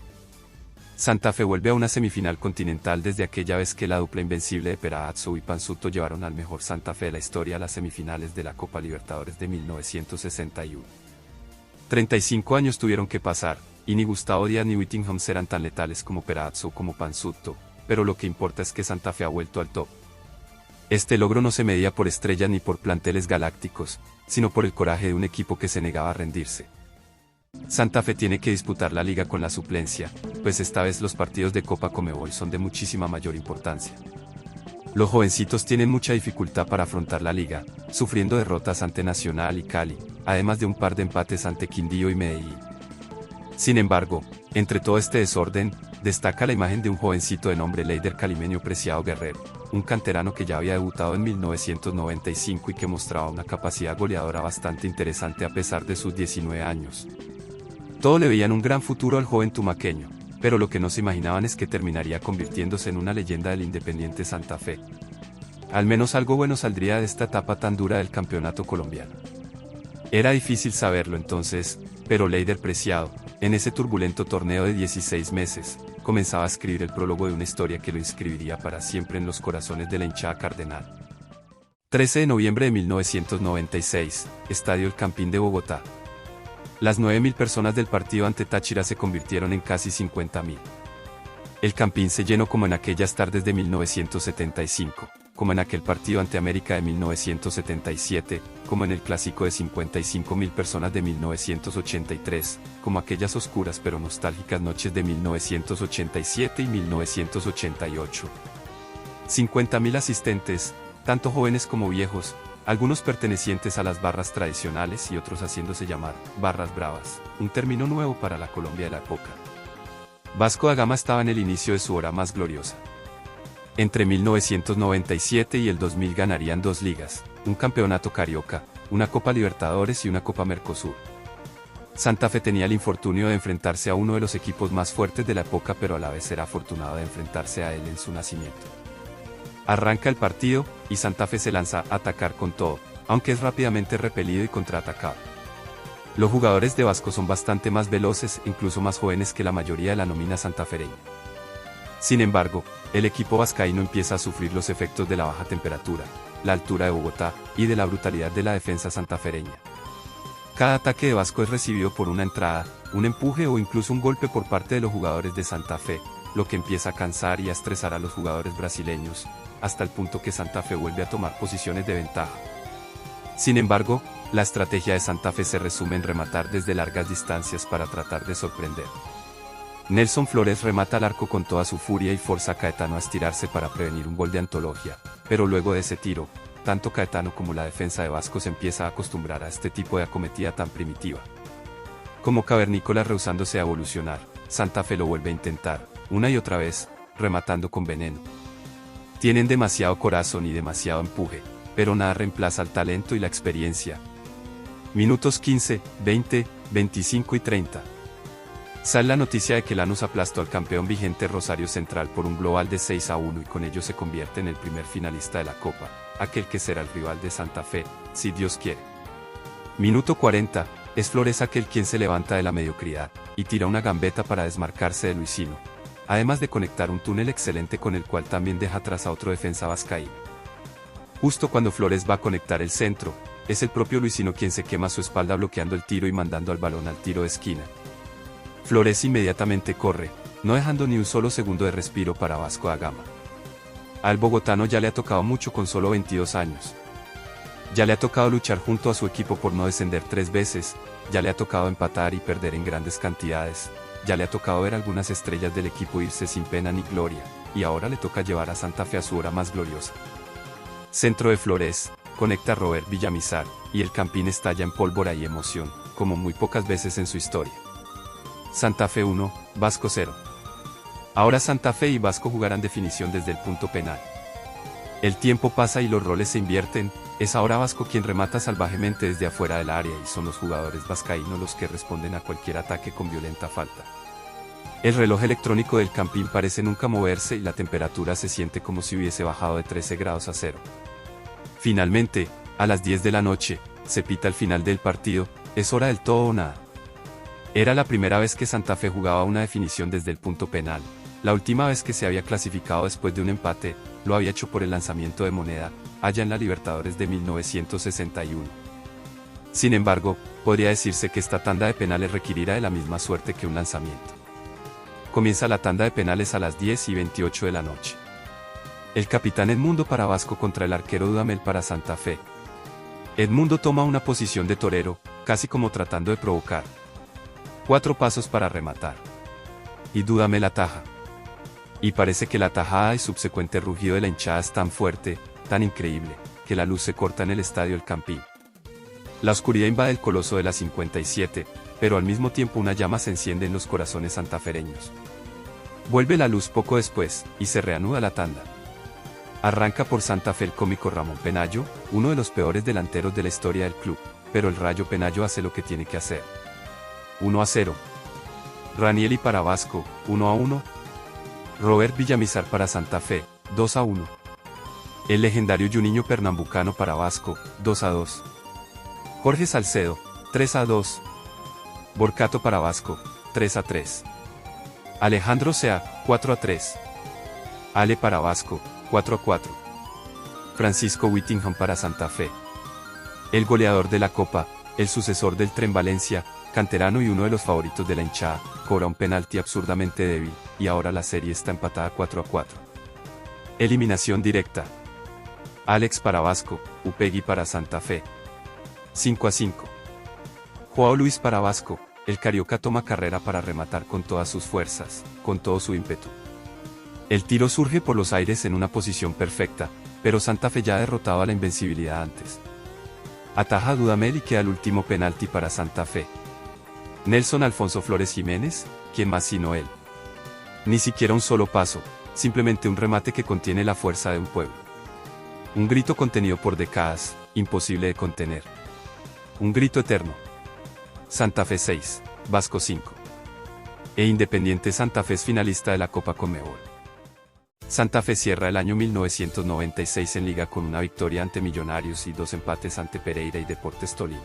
Santa Fe vuelve a una semifinal continental desde aquella vez que la dupla invencible de Perazzo y Panzutto llevaron al mejor Santa Fe de la historia a las semifinales de la Copa Libertadores de 1961. 35 años tuvieron que pasar, y ni Gustavo Díaz ni Whittingham serán tan letales como Perazzo o como Panzutto, pero lo que importa es que Santa Fe ha vuelto al top. Este logro no se medía por estrellas ni por planteles galácticos, sino por el coraje de un equipo que se negaba a rendirse. Santa Fe tiene que disputar la liga con la suplencia, pues esta vez los partidos de Copa Conmebol son de muchísima mayor importancia. Los jovencitos tienen mucha dificultad para afrontar la liga, sufriendo derrotas ante Nacional y Cali, además de un par de empates ante Quindío y Medellín. Sin embargo, entre todo este desorden, destaca la imagen de un jovencito de nombre Leider Calimeño Preciado Guerrero, un canterano que ya había debutado en 1995 y que mostraba una capacidad goleadora bastante interesante a pesar de sus 19 años. Todo le veían un gran futuro al joven tumaqueño, pero lo que no se imaginaban es que terminaría convirtiéndose en una leyenda del Independiente Santa Fe. Al menos algo bueno saldría de esta etapa tan dura del campeonato colombiano. Era difícil saberlo entonces, pero Leider Preciado, en ese turbulento torneo de 16 meses, comenzaba a escribir el prólogo de una historia que lo inscribiría para siempre en los corazones de la hinchada cardenal. 13 de noviembre de 1996, Estadio El Campín de Bogotá. Las 9.000 personas del partido ante Táchira se convirtieron en casi 50.000. El Campín se llenó como en aquellas tardes de 1975, como en aquel partido ante América de 1977, como en el clásico de 55.000 personas de 1983, como aquellas oscuras pero nostálgicas noches de 1987 y 1988. 50.000 asistentes, tanto jóvenes como viejos, algunos pertenecientes a las barras tradicionales y otros haciéndose llamar barras bravas, un término nuevo para la Colombia de la época. Vasco da Gama estaba en el inicio de su hora más gloriosa. Entre 1997 y el 2000 ganarían 2 ligas, un campeonato carioca, una Copa Libertadores y una Copa Mercosur. Santa Fe tenía el infortunio de enfrentarse a uno de los equipos más fuertes de la época, pero a la vez era afortunado de enfrentarse a él en su nacimiento. Arranca el partido, y Santa Fe se lanza a atacar con todo, aunque es rápidamente repelido y contraatacado. Los jugadores de Vasco son bastante más veloces e incluso más jóvenes que la mayoría de la nómina santafereña. Sin embargo, el equipo vascaíno empieza a sufrir los efectos de la baja temperatura, la altura de Bogotá, y de la brutalidad de la defensa santafereña. Cada ataque de Vasco es recibido por una entrada, un empuje o incluso un golpe por parte de los jugadores de Santa Fe, lo que empieza a cansar y a estresar a los jugadores brasileños, hasta el punto que Santa Fe vuelve a tomar posiciones de ventaja. Sin embargo, la estrategia de Santa Fe se resume en rematar desde largas distancias para tratar de sorprender. Nelson Flores remata al arco con toda su furia y forza a Caetano a estirarse para prevenir un gol de antología, pero luego de ese tiro, tanto Caetano como la defensa de Vasco se empieza a acostumbrar a este tipo de acometida tan primitiva. Como cavernícola rehusándose a evolucionar, Santa Fe lo vuelve a intentar, una y otra vez, rematando con veneno. Tienen demasiado corazón y demasiado empuje, pero nada reemplaza el talento y la experiencia. Minutos 15, 20, 25 y 30. Sale la noticia de que Lanús aplastó al campeón vigente Rosario Central por un global de 6-1 y con ello se convierte en el primer finalista de la Copa, aquel que será el rival de Santa Fe, si Dios quiere. Minuto 40, es Flores aquel quien se levanta de la mediocridad, y tira una gambeta para desmarcarse de Luisino, además de conectar un túnel excelente con el cual también deja atrás a otro defensa vascaíno. Justo cuando Flores va a conectar el centro, es el propio Luisino quien se quema su espalda bloqueando el tiro y mandando al balón al tiro de esquina. Flores inmediatamente corre, no dejando ni un solo segundo de respiro para Vasco da Gama. Al bogotano ya le ha tocado mucho con solo 22 años. Ya le ha tocado luchar junto a su equipo por no descender 3 veces, ya le ha tocado empatar y perder en grandes cantidades, ya le ha tocado ver algunas estrellas del equipo irse sin pena ni gloria, y ahora le toca llevar a Santa Fe a su hora más gloriosa. Centro de Flores, conecta a Robert Villamizar, y el Campín estalla en pólvora y emoción, como muy pocas veces en su historia. Santa Fe 1, Vasco 0. Ahora Santa Fe y Vasco jugarán definición desde el punto penal. El tiempo pasa y los roles se invierten, es ahora Vasco quien remata salvajemente desde afuera del área y son los jugadores vascaínos los que responden a cualquier ataque con violenta falta. El reloj electrónico del Campín parece nunca moverse y la temperatura se siente como si hubiese bajado de 13 grados a 0. Finalmente, a las 10 de la noche, se pita el final del partido, es hora del todo o nada. Era la primera vez que Santa Fe jugaba una definición desde el punto penal. La última vez que se había clasificado después de un empate, lo había hecho por el lanzamiento de moneda, allá en la Libertadores de 1961. Sin embargo, podría decirse que esta tanda de penales requerirá de la misma suerte que un lanzamiento. Comienza la tanda de penales a las 10:28 de la noche. El capitán Edmundo para Vasco contra el arquero Dudamel para Santa Fe. Edmundo toma una posición de torero, casi como tratando de provocar. 4 pasos para rematar. Y Dudamel ataja. Y parece que la tajada y subsecuente rugido de la hinchada es tan fuerte, tan increíble, que la luz se corta en el estadio El Campín. La oscuridad invade el coloso de la 57, pero al mismo tiempo una llama se enciende en los corazones santafereños. Vuelve la luz poco después, y se reanuda la tanda. Arranca por Santa Fe el cómico Ramón Penayo, uno de los peores delanteros de la historia del club, pero el Rayo Penayo hace lo que tiene que hacer. 1-0. Ranieri para Vasco, 1-1. Robert Villamizar para Santa Fe, 2-1. El legendario Juninho Pernambucano para Vasco, 2-2. Jorge Salcedo, 3-2. Borcato para Vasco, 3-3. Alejandro Sea, 4-3. Ale para Vasco, 4-4. Francisco Whittingham para Santa Fe. El goleador de la Copa, el sucesor del Tren Valencia, canterano y uno de los favoritos de la hinchada, cobra un penalti absurdamente débil, y ahora la serie está empatada 4-4. Eliminación directa. Alex para Vasco, Upegui para Santa Fe. 5-5. Joao Luis para Vasco, el carioca toma carrera para rematar con todas sus fuerzas, con todo su ímpetu. El tiro surge por los aires en una posición perfecta, pero Santa Fe ya ha derrotado a la invencibilidad antes. Ataja Dudamel y queda el último penalti para Santa Fe. Nelson Alfonso Flores Jiménez, ¿quién más sino él? Ni siquiera un solo paso, simplemente un remate que contiene la fuerza de un pueblo. Un grito contenido por décadas, imposible de contener. Un grito eterno. Santa Fe 6, Vasco 5. E Independiente Santa Fe es finalista de la Copa Conmebol. Santa Fe cierra el año 1996 en Liga con una victoria ante Millonarios y 2 empates ante Pereira y Deportes Tolima.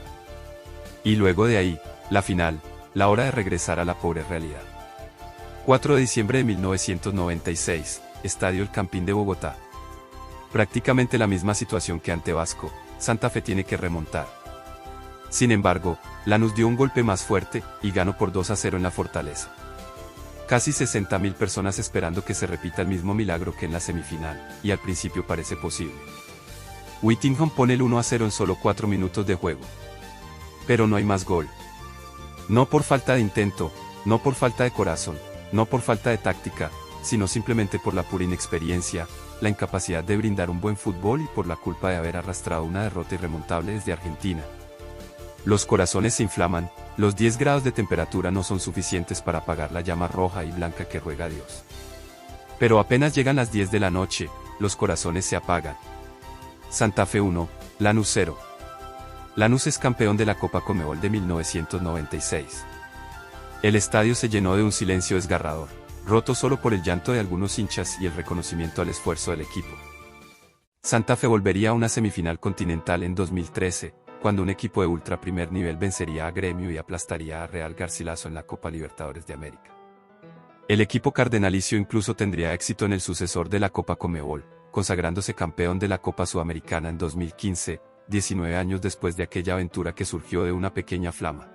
Y luego de ahí, la final, la hora de regresar a la pobre realidad. 4 de diciembre de 1996, Estadio El Campín de Bogotá. Prácticamente la misma situación que ante Vasco, Santa Fe tiene que remontar. Sin embargo, Lanús dio un golpe más fuerte, y ganó por 2-0 en la Fortaleza. Casi 60.000 personas esperando que se repita el mismo milagro que en la semifinal, y al principio parece posible. Whittingham pone el 1-0 en solo 4 minutos de juego. Pero no hay más gol. No por falta de intento, no por falta de corazón, no por falta de táctica, sino simplemente por la pura inexperiencia, la incapacidad de brindar un buen fútbol y por la culpa de haber arrastrado una derrota irremontable desde Argentina. Los corazones se inflaman, los 10 grados de temperatura no son suficientes para apagar la llama roja y blanca que ruega a Dios. Pero apenas llegan las 10 de la noche, los corazones se apagan. Santa Fe 1, Lanús 0. Lanús es campeón de la Copa Conmebol de 1996. El estadio se llenó de un silencio desgarrador, roto solo por el llanto de algunos hinchas y el reconocimiento al esfuerzo del equipo. Santa Fe volvería a una semifinal continental en 2013, cuando un equipo de ultra primer nivel vencería a Gremio y aplastaría a Real Garcilaso en la Copa Libertadores de América. El equipo cardenalicio incluso tendría éxito en el sucesor de la Copa Conmebol, consagrándose campeón de la Copa Sudamericana en 2015, 19 años después de aquella aventura que surgió de una pequeña flama.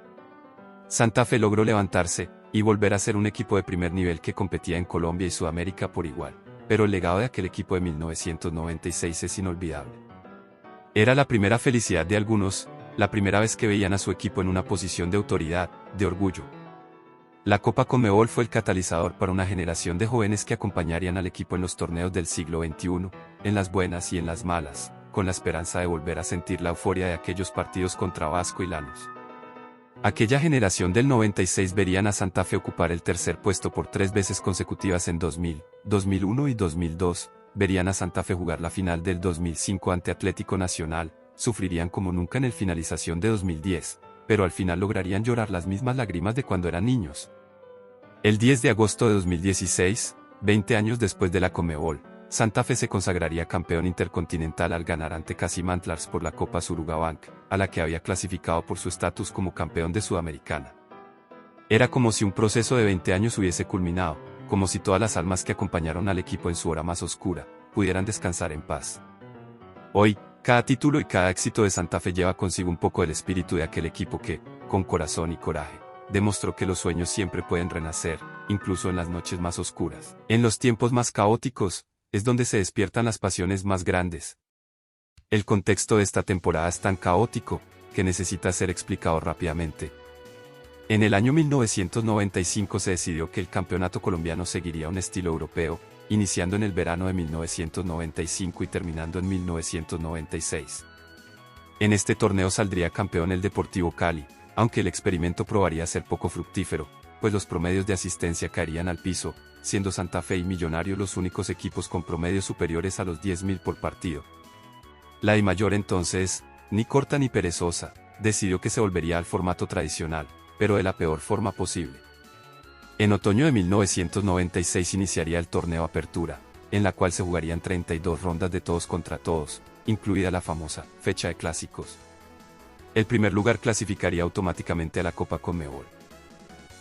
Santa Fe logró levantarse, y volver a ser un equipo de primer nivel que competía en Colombia y Sudamérica por igual, pero el legado de aquel equipo de 1996 es inolvidable. Era la primera felicidad de algunos, la primera vez que veían a su equipo en una posición de autoridad, de orgullo. La Copa Conmebol fue el catalizador para una generación de jóvenes que acompañarían al equipo en los torneos del siglo XXI, en las buenas y en las malas, con la esperanza de volver a sentir la euforia de aquellos partidos contra Vasco y Lanús. Aquella generación del 96 verían a Santa Fe ocupar el tercer puesto por 3 veces consecutivas en 2000, 2001 y 2002, verían a Santa Fe jugar la final del 2005 ante Atlético Nacional, sufrirían como nunca en el finalización de 2010, pero al final lograrían llorar las mismas lágrimas de cuando eran niños. El 10 de agosto de 2016, 20 años después de la Conmebol, Santa Fe se consagraría campeón intercontinental al ganar ante Kashima Antlers por la Copa Surugabank, a la que había clasificado por su estatus como campeón de Sudamericana. Era como si un proceso de 20 años hubiese culminado, como si todas las almas que acompañaron al equipo en su hora más oscura, pudieran descansar en paz. Hoy, cada título y cada éxito de Santa Fe lleva consigo un poco del espíritu de aquel equipo que, con corazón y coraje, demostró que los sueños siempre pueden renacer, incluso en las noches más oscuras. En los tiempos más caóticos, es donde se despiertan las pasiones más grandes. El contexto de esta temporada es tan caótico, que necesita ser explicado rápidamente. En el año 1995 se decidió que el campeonato colombiano seguiría un estilo europeo, iniciando en el verano de 1995 y terminando en 1996. En este torneo saldría campeón el Deportivo Cali, aunque el experimento probaría ser poco fructífero, pues los promedios de asistencia caerían al piso, siendo Santa Fe y Millonarios los únicos equipos con promedios superiores a los 10.000 por partido. La DIMAYOR entonces, ni corta ni perezosa, decidió que se volvería al formato tradicional, pero de la peor forma posible. En otoño de 1996 iniciaría el torneo Apertura, en la cual se jugarían 32 rondas de todos contra todos, incluida la famosa fecha de clásicos. El primer lugar clasificaría automáticamente a la Copa Conmebol.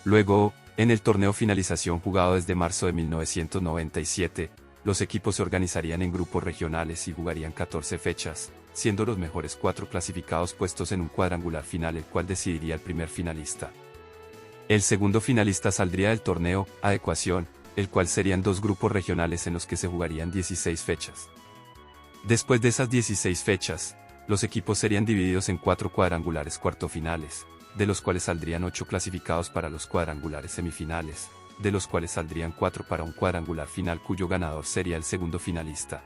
Luego, en el torneo finalización jugado desde marzo de 1997, los equipos se organizarían en grupos regionales y jugarían 14 fechas, siendo los mejores 4 clasificados puestos en un cuadrangular final el cual decidiría el primer finalista. El segundo finalista saldría del torneo Adecuación, el cual serían 2 grupos regionales en los que se jugarían 16 fechas. Después de esas 16 fechas, los equipos serían divididos en 4 cuadrangulares cuartofinales, de los cuales saldrían 8 clasificados para los cuadrangulares semifinales, de los cuales saldrían 4 para un cuadrangular final cuyo ganador sería el segundo finalista.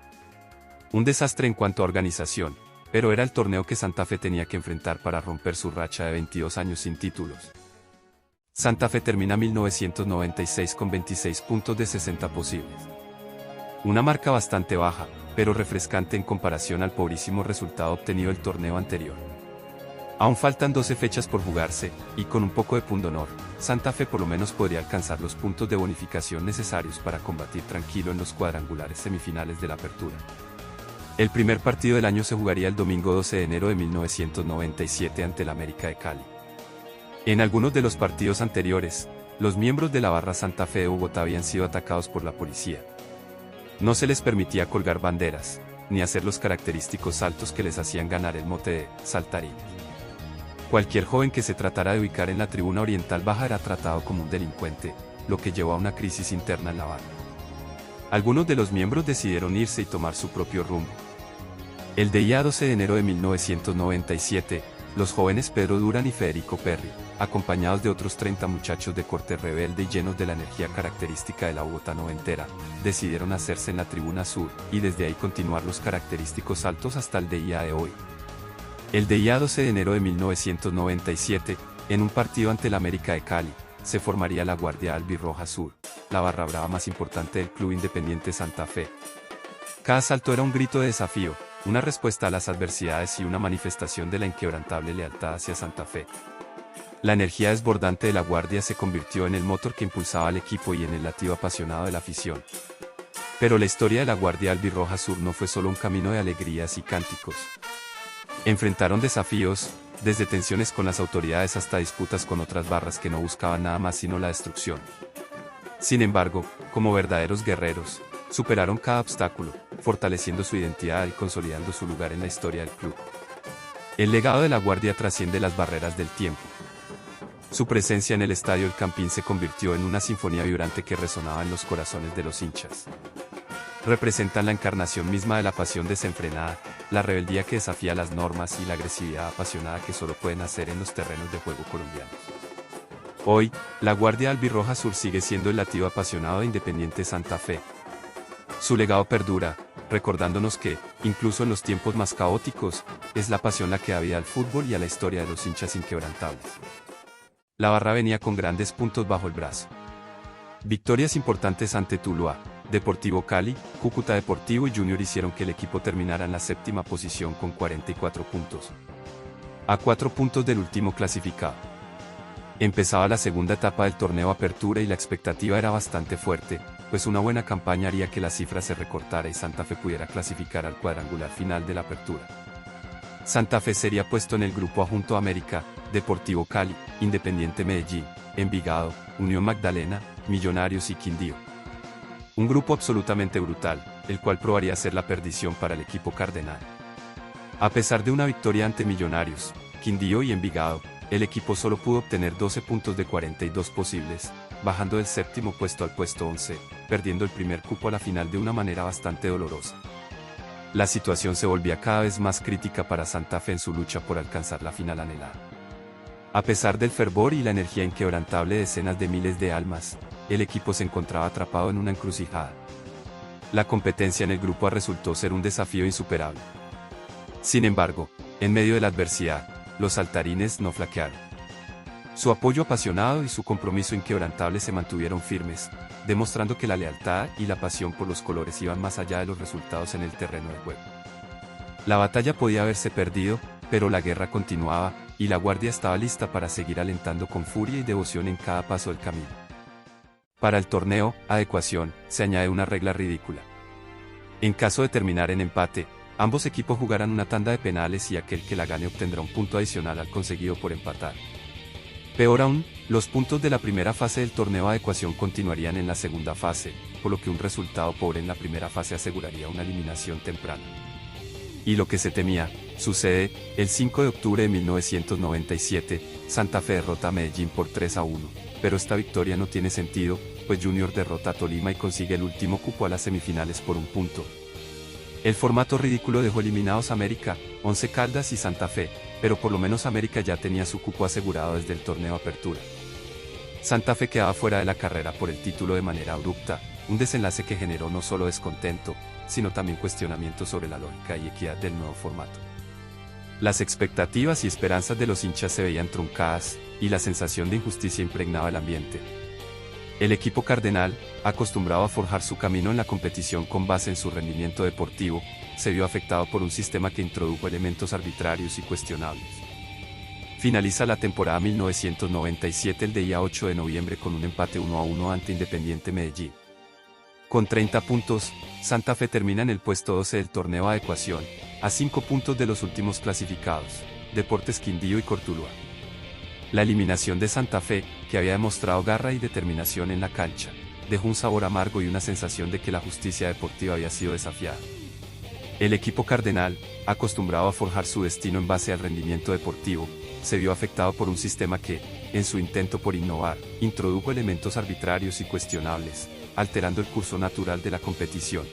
Un desastre en cuanto a organización, pero era el torneo que Santa Fe tenía que enfrentar para romper su racha de 22 años sin títulos. Santa Fe termina 1996 con 26 puntos de 60 posibles. Una marca bastante baja, pero refrescante en comparación al pobrísimo resultado obtenido el torneo anterior. Aún faltan 12 fechas por jugarse, y con un poco de pundonor, Santa Fe por lo menos podría alcanzar los puntos de bonificación necesarios para combatir tranquilo en los cuadrangulares semifinales de la Apertura. El primer partido del año se jugaría el domingo 12 de enero de 1997 ante el América de Cali. En algunos de los partidos anteriores, los miembros de la barra Santa Fe de Bogotá habían sido atacados por la policía. No se les permitía colgar banderas, ni hacer los característicos saltos que les hacían ganar el mote de saltarín. Cualquier joven que se tratara de ubicar en la tribuna oriental baja era tratado como un delincuente, lo que llevó a una crisis interna en la barra. Algunos de los miembros decidieron irse y tomar su propio rumbo. El día 12 de enero de 1997, los jóvenes Pedro Durán y Federico Perry, acompañados de otros 30 muchachos de corte rebelde y llenos de la energía característica de la Bogotá noventera, decidieron hacerse en la tribuna sur, y desde ahí continuar los característicos saltos hasta el día de hoy. El día 12 de enero de 1997, en un partido ante el América de Cali, se formaría la Guardia Albirroja Sur, la barra brava más importante del Club Independiente Santa Fe. Cada salto era un grito de desafío, una respuesta a las adversidades y una manifestación de la inquebrantable lealtad hacia Santa Fe. La energía desbordante de la Guardia se convirtió en el motor que impulsaba al equipo y en el latido apasionado de la afición. Pero la historia de la Guardia Albirroja Sur no fue solo un camino de alegrías y cánticos. Enfrentaron desafíos, desde tensiones con las autoridades hasta disputas con otras barras que no buscaban nada más sino la destrucción. Sin embargo, como verdaderos guerreros, superaron cada obstáculo, fortaleciendo su identidad y consolidando su lugar en la historia del club. El legado de la Guardia trasciende las barreras del tiempo. Su presencia en el Estadio El Campín se convirtió en una sinfonía vibrante que resonaba en los corazones de los hinchas. Representan la encarnación misma de la pasión desenfrenada, la rebeldía que desafía las normas y la agresividad apasionada que solo pueden hacer en los terrenos de juego colombianos. Hoy, la Guardia Albirroja Sur sigue siendo el latido apasionado de Independiente Santa Fe. Su legado perdura, recordándonos que, incluso en los tiempos más caóticos, es la pasión la que da vida al fútbol y a la historia de los hinchas inquebrantables. La barra venía con grandes puntos bajo el brazo. Victorias importantes ante Tuluá, Deportivo Cali, Cúcuta Deportivo y Junior hicieron que el equipo terminara en la 7ª posición con 44 puntos. A 4 puntos del último clasificado. Empezaba la segunda etapa del torneo Apertura y la expectativa era bastante fuerte, pues una buena campaña haría que la cifra se recortara y Santa Fe pudiera clasificar al cuadrangular final de la Apertura. Santa Fe sería puesto en el grupo A junto a América, Deportivo Cali, Independiente Medellín, Envigado, Unión Magdalena, Millonarios y Quindío. Un grupo absolutamente brutal, el cual probaría ser la perdición para el equipo cardenal. A pesar de una victoria ante Millonarios, Quindío y Envigado, el equipo solo pudo obtener 12 puntos de 42 posibles, bajando del 7º puesto al puesto 11, perdiendo el primer cupo a la final de una manera bastante dolorosa. La situación se volvía cada vez más crítica para Santa Fe en su lucha por alcanzar la final anhelada. A pesar del fervor y la energía inquebrantable de decenas de miles de almas, el equipo se encontraba atrapado en una encrucijada. La competencia en el grupo A resultó ser un desafío insuperable. Sin embargo, en medio de la adversidad, los saltarines no flaquearon. Su apoyo apasionado y su compromiso inquebrantable se mantuvieron firmes, demostrando que la lealtad y la pasión por los colores iban más allá de los resultados en el terreno de juego. La batalla podía haberse perdido, pero la guerra continuaba, y la Guardia estaba lista para seguir alentando con furia y devoción en cada paso del camino. Para el torneo, adecuación, se añade una regla ridícula. En caso de terminar en empate, ambos equipos jugarán una tanda de penales y aquel que la gane obtendrá un punto adicional al conseguido por empatar. Peor aún, los puntos de la primera fase del torneo adecuación continuarían en la segunda fase, por lo que un resultado pobre en la primera fase aseguraría una eliminación temprana. Y lo que se temía, sucede. El 5 de octubre de 1997, Santa Fe derrota a Medellín por 3-1, pero esta victoria no tiene sentido, pues Junior derrota a Tolima y consigue el último cupo a las semifinales por un punto. El formato ridículo dejó eliminados a América, Once Caldas y Santa Fe, pero por lo menos América ya tenía su cupo asegurado desde el torneo Apertura. Santa Fe quedaba fuera de la carrera por el título de manera abrupta, un desenlace que generó no solo descontento, sino también cuestionamientos sobre la lógica y equidad del nuevo formato. Las expectativas y esperanzas de los hinchas se veían truncadas, y la sensación de injusticia impregnaba el ambiente. El equipo cardenal, acostumbrado a forjar su camino en la competición con base en su rendimiento deportivo, se vio afectado por un sistema que introdujo elementos arbitrarios y cuestionables. Finaliza la temporada 1997 el día 8 de noviembre con un empate 1-1 ante Independiente Medellín. Con 30 puntos, Santa Fe termina en el puesto 12 del torneo adecuación, a 5 puntos de los últimos clasificados, Deportes Quindío y Cortuluá. La eliminación de Santa Fe, que había demostrado garra y determinación en la cancha, dejó un sabor amargo y una sensación de que la justicia deportiva había sido desafiada. El equipo cardenal, acostumbrado a forjar su destino en base al rendimiento deportivo, se vio afectado por un sistema que, en su intento por innovar, introdujo elementos arbitrarios y cuestionables, alterando el curso natural de la competición.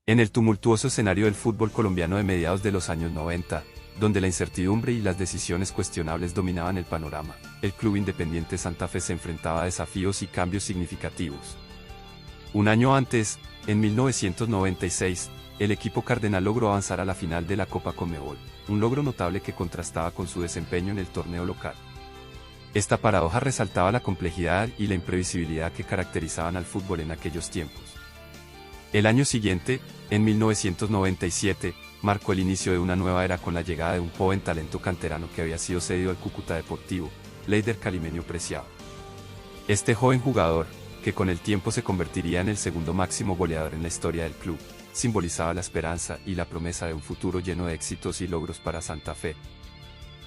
En el tumultuoso escenario del fútbol colombiano de mediados de los años 90, donde la incertidumbre y las decisiones cuestionables dominaban el panorama, el Club Independiente Santa Fe se enfrentaba a desafíos y cambios significativos. Un año antes, en 1996, el equipo cardenal logró avanzar a la final de la Copa Conmebol, un logro notable que contrastaba con su desempeño en el torneo local. Esta paradoja resaltaba la complejidad y la imprevisibilidad que caracterizaban al fútbol en aquellos tiempos. El año siguiente, en 1997, marcó el inicio de una nueva era con la llegada de un joven talento canterano que había sido cedido al Cúcuta Deportivo, Leider Calimeño Preciado. Este joven jugador, que con el tiempo se convertiría en el segundo máximo goleador en la historia del club, simbolizaba la esperanza y la promesa de un futuro lleno de éxitos y logros para Santa Fe.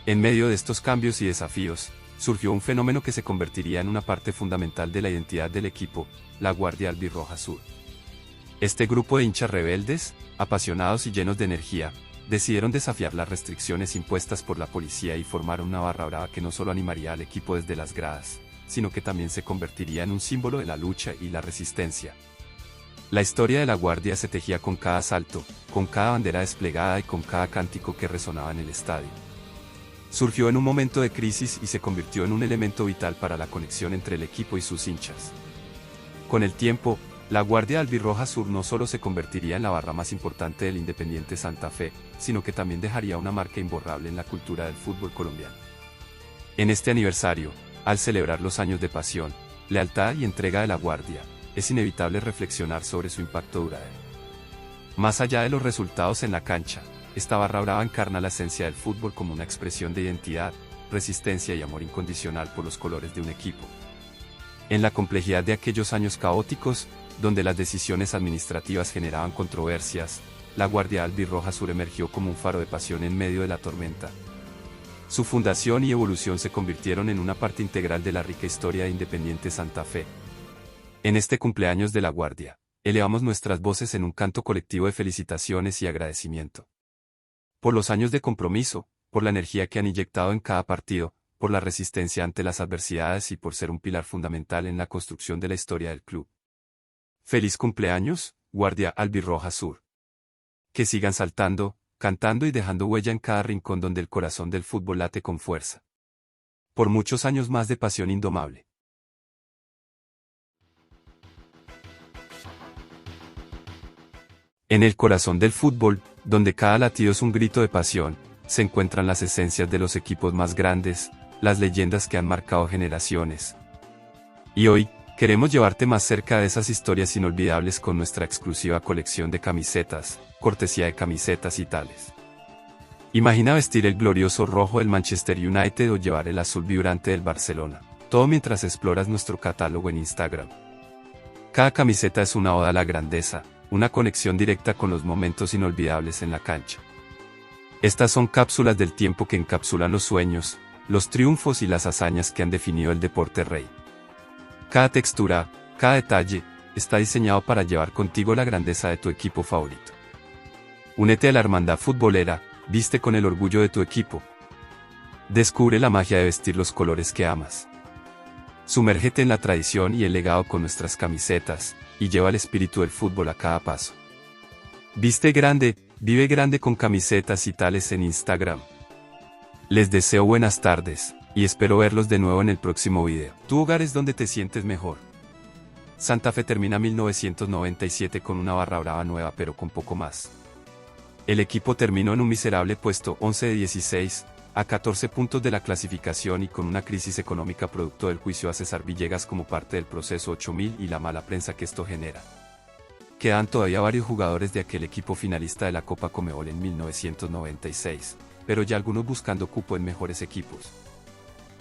En medio de estos cambios y desafíos, surgió un fenómeno que se convertiría en una parte fundamental de la identidad del equipo, la Guardia Albirroja Sur. Este grupo de hinchas rebeldes, apasionados y llenos de energía, decidieron desafiar las restricciones impuestas por la policía y formaron una barra brava que no solo animaría al equipo desde las gradas, sino que también se convertiría en un símbolo de la lucha y la resistencia. La historia de la Guardia se tejía con cada salto, con cada bandera desplegada y con cada cántico que resonaba en el estadio. Surgió en un momento de crisis y se convirtió en un elemento vital para la conexión entre el equipo y sus hinchas. Con el tiempo, la Guardia Albirroja Sur no solo se convertiría en la barra más importante del Independiente Santa Fe, sino que también dejaría una marca imborrable en la cultura del fútbol colombiano. En este aniversario, al celebrar los años de pasión, lealtad y entrega de la Guardia, es inevitable reflexionar sobre su impacto duradero. Más allá de los resultados en la cancha, esta barra brava encarna la esencia del fútbol como una expresión de identidad, resistencia y amor incondicional por los colores de un equipo. En la complejidad de aquellos años caóticos, donde las decisiones administrativas generaban controversias, la Guardia Albirroja Sur emergió como un faro de pasión en medio de la tormenta. Su fundación y evolución se convirtieron en una parte integral de la rica historia de Independiente Santa Fe. En este cumpleaños de la Guardia, elevamos nuestras voces en un canto colectivo de felicitaciones y agradecimiento. Por los años de compromiso, por la energía que han inyectado en cada partido, por la resistencia ante las adversidades y por ser un pilar fundamental en la construcción de la historia del club. Feliz cumpleaños, Guardia Albirroja Sur. Que sigan saltando, cantando y dejando huella en cada rincón donde el corazón del fútbol late con fuerza. Por muchos años más de pasión indomable. En el corazón del fútbol, donde cada latido es un grito de pasión, se encuentran las esencias de los equipos más grandes, las leyendas que han marcado generaciones. Y hoy, queremos llevarte más cerca de esas historias inolvidables con nuestra exclusiva colección de camisetas, cortesía de Camisetas y Tales. Imagina vestir el glorioso rojo del Manchester United o llevar el azul vibrante del Barcelona, todo mientras exploras nuestro catálogo en Instagram. Cada camiseta es una oda a la grandeza, una conexión directa con los momentos inolvidables en la cancha. Estas son cápsulas del tiempo que encapsulan los sueños, los triunfos y las hazañas que han definido el deporte rey. Cada textura, cada detalle, está diseñado para llevar contigo la grandeza de tu equipo favorito. Únete a la hermandad futbolera, viste con el orgullo de tu equipo. Descubre la magia de vestir los colores que amas. Sumérgete en la tradición y el legado con nuestras camisetas, y lleva el espíritu del fútbol a cada paso. Viste grande, vive grande con Camisetas y Tales en Instagram. Les deseo buenas tardes, y espero verlos de nuevo en el próximo video. Tu hogar es donde te sientes mejor. Santa Fe termina 1997 con una barra brava nueva pero con poco más. El equipo terminó en un miserable puesto 11 de 16, a 14 puntos de la clasificación y con una crisis económica producto del juicio a César Villegas como parte del proceso 8000 y la mala prensa que esto genera. Quedan todavía varios jugadores de aquel equipo finalista de la Copa Conmebol en 1996, pero ya algunos buscando cupo en mejores equipos.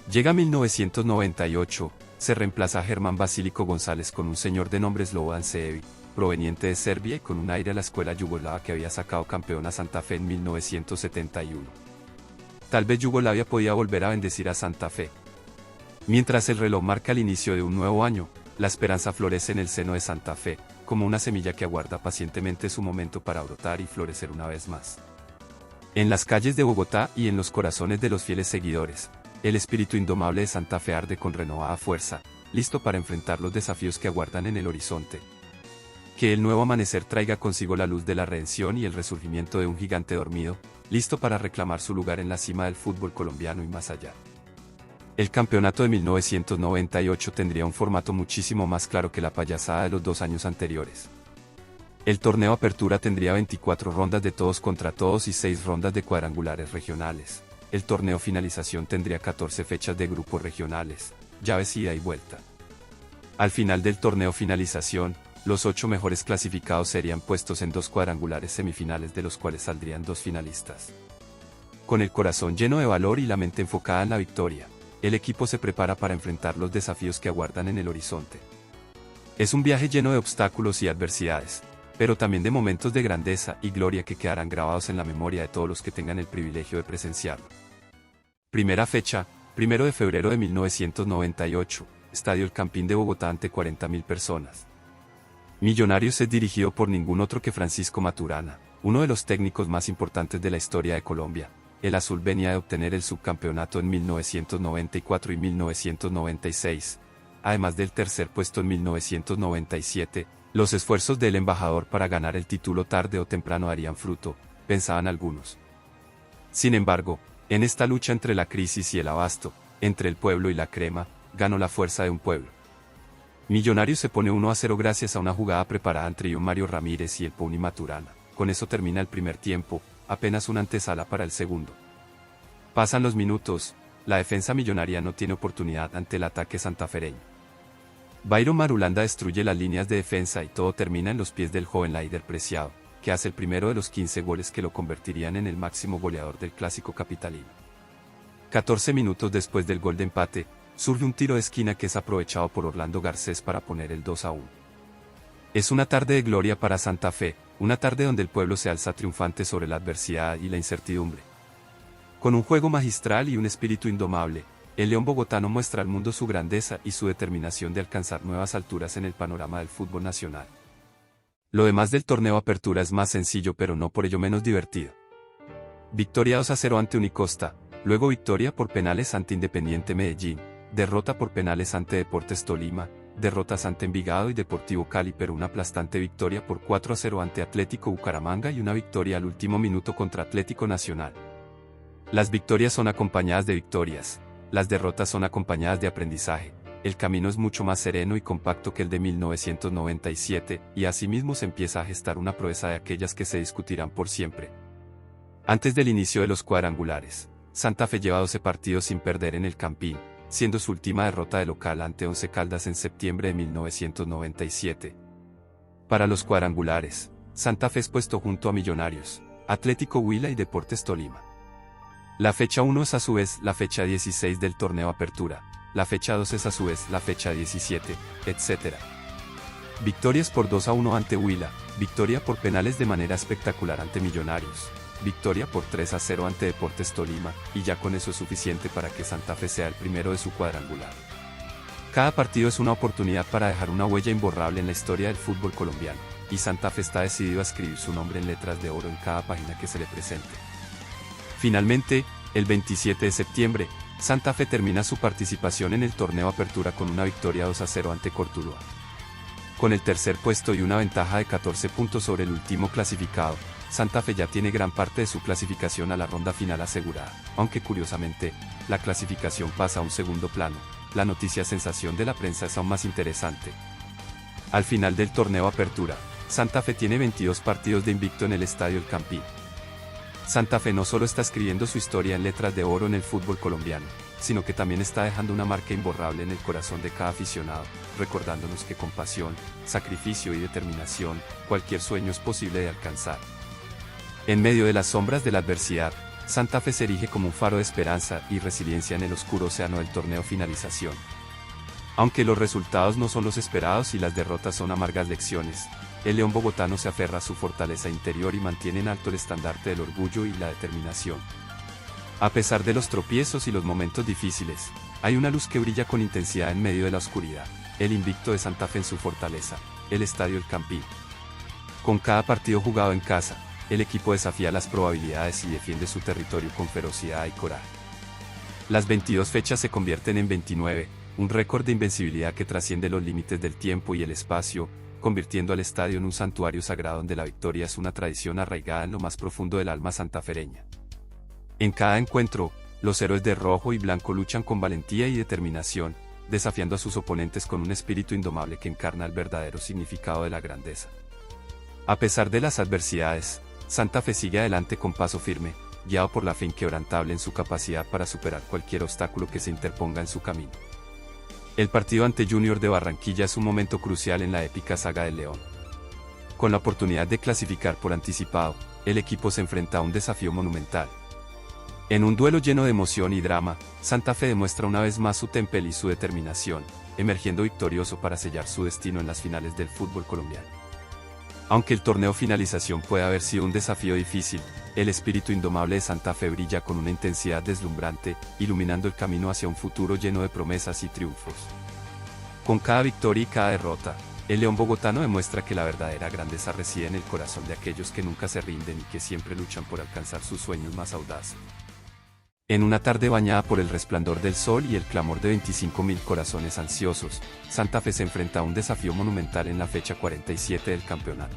Llega 1998, se reemplaza a Germán Basílico González con un señor de nombre Slobodan Šević, proveniente de Serbia y con un aire a la escuela yugoslava que había sacado campeón a Santa Fe en 1971. Tal vez Yugoslavia podía volver a bendecir a Santa Fe. Mientras el reloj marca el inicio de un nuevo año, la esperanza florece en el seno de Santa Fe, como una semilla que aguarda pacientemente su momento para brotar y florecer una vez más. En las calles de Bogotá y en los corazones de los fieles seguidores, el espíritu indomable de Santa Fe arde con renovada fuerza, listo para enfrentar los desafíos que aguardan en el horizonte. Que el nuevo amanecer traiga consigo la luz de la redención y el resurgimiento de un gigante dormido, listo para reclamar su lugar en la cima del fútbol colombiano y más allá. El campeonato de 1998 tendría un formato muchísimo más claro que la payasada de los 2 años anteriores. El torneo Apertura tendría 24 rondas de todos contra todos y 6 rondas de cuadrangulares regionales. El torneo Finalización tendría 14 fechas de grupos regionales, llaves ida y vuelta. Al final del torneo Finalización, los 8 mejores clasificados serían puestos en 2 cuadrangulares semifinales de los cuales saldrían 2 finalistas. Con el corazón lleno de valor y la mente enfocada en la victoria, el equipo se prepara para enfrentar los desafíos que aguardan en el horizonte. Es un viaje lleno de obstáculos y adversidades, pero también de momentos de grandeza y gloria que quedarán grabados en la memoria de todos los que tengan el privilegio de presenciarlo. Primera fecha, 1 de febrero de 1998, Estadio El Campín de Bogotá ante 40.000 personas. Millonarios es dirigido por ningún otro que Francisco Maturana, uno de los técnicos más importantes de la historia de Colombia. El azul venía de obtener el subcampeonato en 1994 y 1996, además del tercer puesto en 1997. Los esfuerzos del embajador para ganar el título tarde o temprano darían fruto, pensaban algunos. Sin embargo, en esta lucha entre la crisis y el abasto, entre el pueblo y la crema, ganó la fuerza de un pueblo. Millonarios se pone 1-0 gracias a una jugada preparada entre Mario Ramírez y el Pony Maturana. Con eso termina el primer tiempo, apenas una antesala para el segundo. Pasan los minutos, la defensa millonaria no tiene oportunidad ante el ataque santafereño. Byron Marulanda destruye las líneas de defensa y todo termina en los pies del joven Leider Preciado, que hace el primero de los 15 goles que lo convertirían en el máximo goleador del clásico capitalino. 14 minutos después del gol de empate, surge un tiro de esquina que es aprovechado por Orlando Garcés para poner el 2-1. Es una tarde de gloria para Santa Fe, una tarde donde el pueblo se alza triunfante sobre la adversidad y la incertidumbre. Con un juego magistral y un espíritu indomable, el León bogotano muestra al mundo su grandeza y su determinación de alcanzar nuevas alturas en el panorama del fútbol nacional. Lo demás del torneo Apertura es más sencillo pero no por ello menos divertido. Victoria 2-0 ante Unicosta, luego victoria por penales ante Independiente Medellín, derrota por penales ante Deportes Tolima, derrotas ante Envigado y Deportivo Cali, pero una aplastante victoria por 4-0 ante Atlético Bucaramanga y una victoria al último minuto contra Atlético Nacional. Las victorias son acompañadas de victorias, las derrotas son acompañadas de aprendizaje. El camino es mucho más sereno y compacto que el de 1997, y asimismo se empieza a gestar una proeza de aquellas que se discutirán por siempre. Antes del inicio de los cuadrangulares, Santa Fe lleva 12 partidos sin perder en el Campín, siendo su última derrota de local ante Once Caldas en septiembre de 1997. Para los cuadrangulares, Santa Fe es puesto junto a Millonarios, Atlético Huila y Deportes Tolima. La fecha 1 es a su vez la fecha 16 del torneo Apertura. La fecha 2 es a su vez la fecha 17, etc. Victorias por 2-1 ante Huila, victoria por penales de manera espectacular ante Millonarios, victoria por 3-0 ante Deportes Tolima, y ya con eso es suficiente para que Santa Fe sea el primero de su cuadrangular. Cada partido es una oportunidad para dejar una huella imborrable en la historia del fútbol colombiano, y Santa Fe está decidido a escribir su nombre en letras de oro en cada página que se le presente. Finalmente, el 27 de septiembre, Santa Fe termina su participación en el torneo Apertura con una victoria 2-0 ante Cortuluá. Con el tercer puesto y una ventaja de 14 puntos sobre el último clasificado, Santa Fe ya tiene gran parte de su clasificación a la ronda final asegurada, aunque curiosamente, la clasificación pasa a un segundo plano. La noticia sensación de la prensa es aún más interesante. Al final del torneo Apertura, Santa Fe tiene 22 partidos de invicto en el Estadio El Campín. Santa Fe no solo está escribiendo su historia en letras de oro en el fútbol colombiano, sino que también está dejando una marca imborrable en el corazón de cada aficionado, recordándonos que con pasión, sacrificio y determinación, cualquier sueño es posible de alcanzar. En medio de las sombras de la adversidad, Santa Fe se erige como un faro de esperanza y resiliencia en el oscuro océano del torneo finalización. Aunque los resultados no son los esperados y las derrotas son amargas lecciones, el León bogotano se aferra a su fortaleza interior y mantiene en alto el estandarte del orgullo y la determinación. A pesar de los tropiezos y los momentos difíciles, hay una luz que brilla con intensidad en medio de la oscuridad, el invicto de Santa Fe en su fortaleza, el Estadio El Campín. Con cada partido jugado en casa, el equipo desafía las probabilidades y defiende su territorio con ferocidad y coraje. Las 22 fechas se convierten en 29, un récord de invencibilidad que trasciende los límites del tiempo y el espacio, convirtiendo al estadio en un santuario sagrado donde la victoria es una tradición arraigada en lo más profundo del alma santafereña. En cada encuentro, los héroes de rojo y blanco luchan con valentía y determinación, desafiando a sus oponentes con un espíritu indomable que encarna el verdadero significado de la grandeza. A pesar de las adversidades, Santa Fe sigue adelante con paso firme, guiado por la fe inquebrantable en su capacidad para superar cualquier obstáculo que se interponga en su camino. El partido ante Junior de Barranquilla es un momento crucial en la épica saga del León. Con la oportunidad de clasificar por anticipado, el equipo se enfrenta a un desafío monumental. En un duelo lleno de emoción y drama, Santa Fe demuestra una vez más su temple y su determinación, emergiendo victorioso para sellar su destino en las finales del fútbol colombiano. Aunque el torneo finalización puede haber sido un desafío difícil, el espíritu indomable de Santa Fe brilla con una intensidad deslumbrante, iluminando el camino hacia un futuro lleno de promesas y triunfos. Con cada victoria y cada derrota, el León bogotano demuestra que la verdadera grandeza reside en el corazón de aquellos que nunca se rinden y que siempre luchan por alcanzar sus sueños más audaces. En una tarde bañada por el resplandor del sol y el clamor de 25.000 corazones ansiosos, Santa Fe se enfrenta a un desafío monumental en la fecha 47 del campeonato.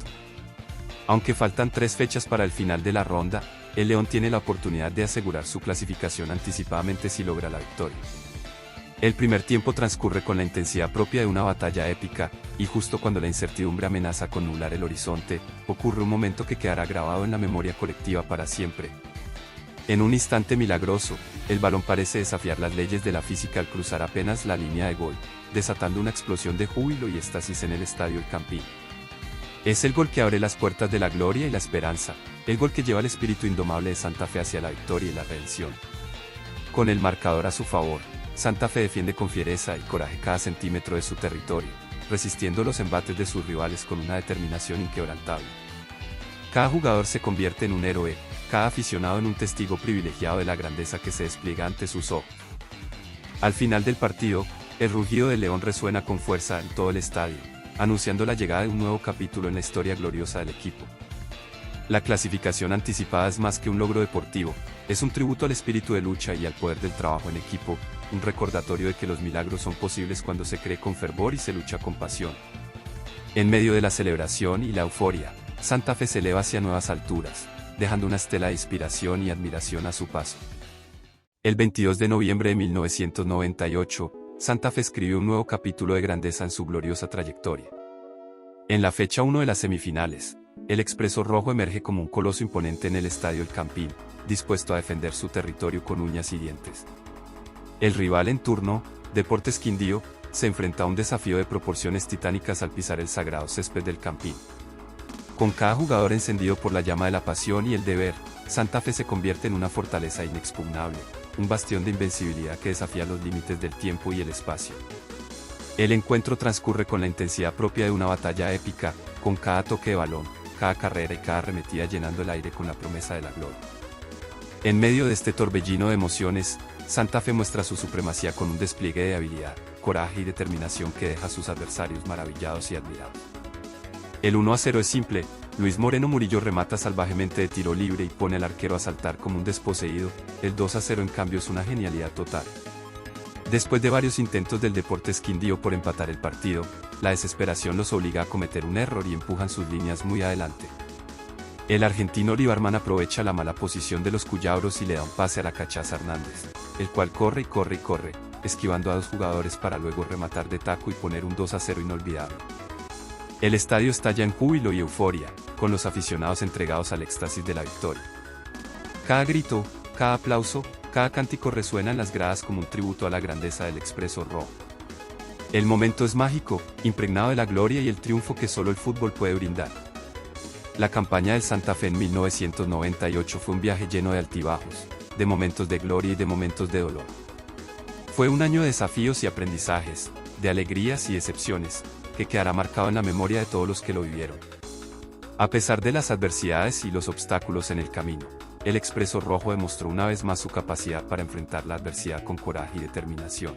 Aunque faltan 3 fechas para el final de la ronda, el León tiene la oportunidad de asegurar su clasificación anticipadamente si logra la victoria. El primer tiempo transcurre con la intensidad propia de una batalla épica, y justo cuando la incertidumbre amenaza con nublar el horizonte, ocurre un momento que quedará grabado en la memoria colectiva para siempre. En un instante milagroso, el balón parece desafiar las leyes de la física al cruzar apenas la línea de gol, desatando una explosión de júbilo y éxtasis en el Estadio El Campín. Es el gol que abre las puertas de la gloria y la esperanza, el gol que lleva el espíritu indomable de Santa Fe hacia la victoria y la redención. Con el marcador a su favor, Santa Fe defiende con fiereza y coraje cada centímetro de su territorio, resistiendo los embates de sus rivales con una determinación inquebrantable. Cada jugador se convierte en un héroe, cada aficionado en un testigo privilegiado de la grandeza que se despliega ante sus ojos. Al final del partido, el rugido del León resuena con fuerza en todo el estadio, anunciando la llegada de un nuevo capítulo en la historia gloriosa del equipo. La clasificación anticipada es más que un logro deportivo, es un tributo al espíritu de lucha y al poder del trabajo en equipo, un recordatorio de que los milagros son posibles cuando se cree con fervor y se lucha con pasión. En medio de la celebración y la euforia, Santa Fe se eleva hacia nuevas alturas, dejando una estela de inspiración y admiración a su paso. El 22 de noviembre de 1998, Santa Fe escribió un nuevo capítulo de grandeza en su gloriosa trayectoria. En la fecha 1 de las semifinales, el Expreso Rojo emerge como un coloso imponente en el Estadio El Campín, dispuesto a defender su territorio con uñas y dientes. El rival en turno, Deportes Quindío, se enfrenta a un desafío de proporciones titánicas al pisar el sagrado césped del Campín. Con cada jugador encendido por la llama de la pasión y el deber, Santa Fe se convierte en una fortaleza inexpugnable, un bastión de invencibilidad que desafía los límites del tiempo y el espacio. El encuentro transcurre con la intensidad propia de una batalla épica, con cada toque de balón, cada carrera y cada arremetida llenando el aire con la promesa de la gloria. En medio de este torbellino de emociones, Santa Fe muestra su supremacía con un despliegue de habilidad, coraje y determinación que deja a sus adversarios maravillados y admirados. El 1-0 es simple, Luis Moreno Murillo remata salvajemente de tiro libre y pone al arquero a saltar como un desposeído, el 2-0 en cambio es una genialidad total. Después de varios intentos del Deportes Quindío por empatar el partido, la desesperación los obliga a cometer un error y empujan sus líneas muy adelante. El argentino Olivarman aprovecha la mala posición de los cuyabros y le da un pase a la Cachaza Hernández, el cual corre y corre y corre, esquivando a dos jugadores para luego rematar de taco y poner un 2-0 inolvidable. El estadio estalla en júbilo y euforia, con los aficionados entregados al éxtasis de la victoria. Cada grito, cada aplauso, cada cántico resuena en las gradas como un tributo a la grandeza del Expreso Rojo. El momento es mágico, impregnado de la gloria y el triunfo que solo el fútbol puede brindar. La campaña del Santa Fe en 1998 fue un viaje lleno de altibajos, de momentos de gloria y de momentos de dolor. Fue un año de desafíos y aprendizajes, de alegrías y decepciones, que quedará marcado en la memoria de todos los que lo vivieron. A pesar de las adversidades y los obstáculos en el camino, el Expreso Rojo demostró una vez más su capacidad para enfrentar la adversidad con coraje y determinación.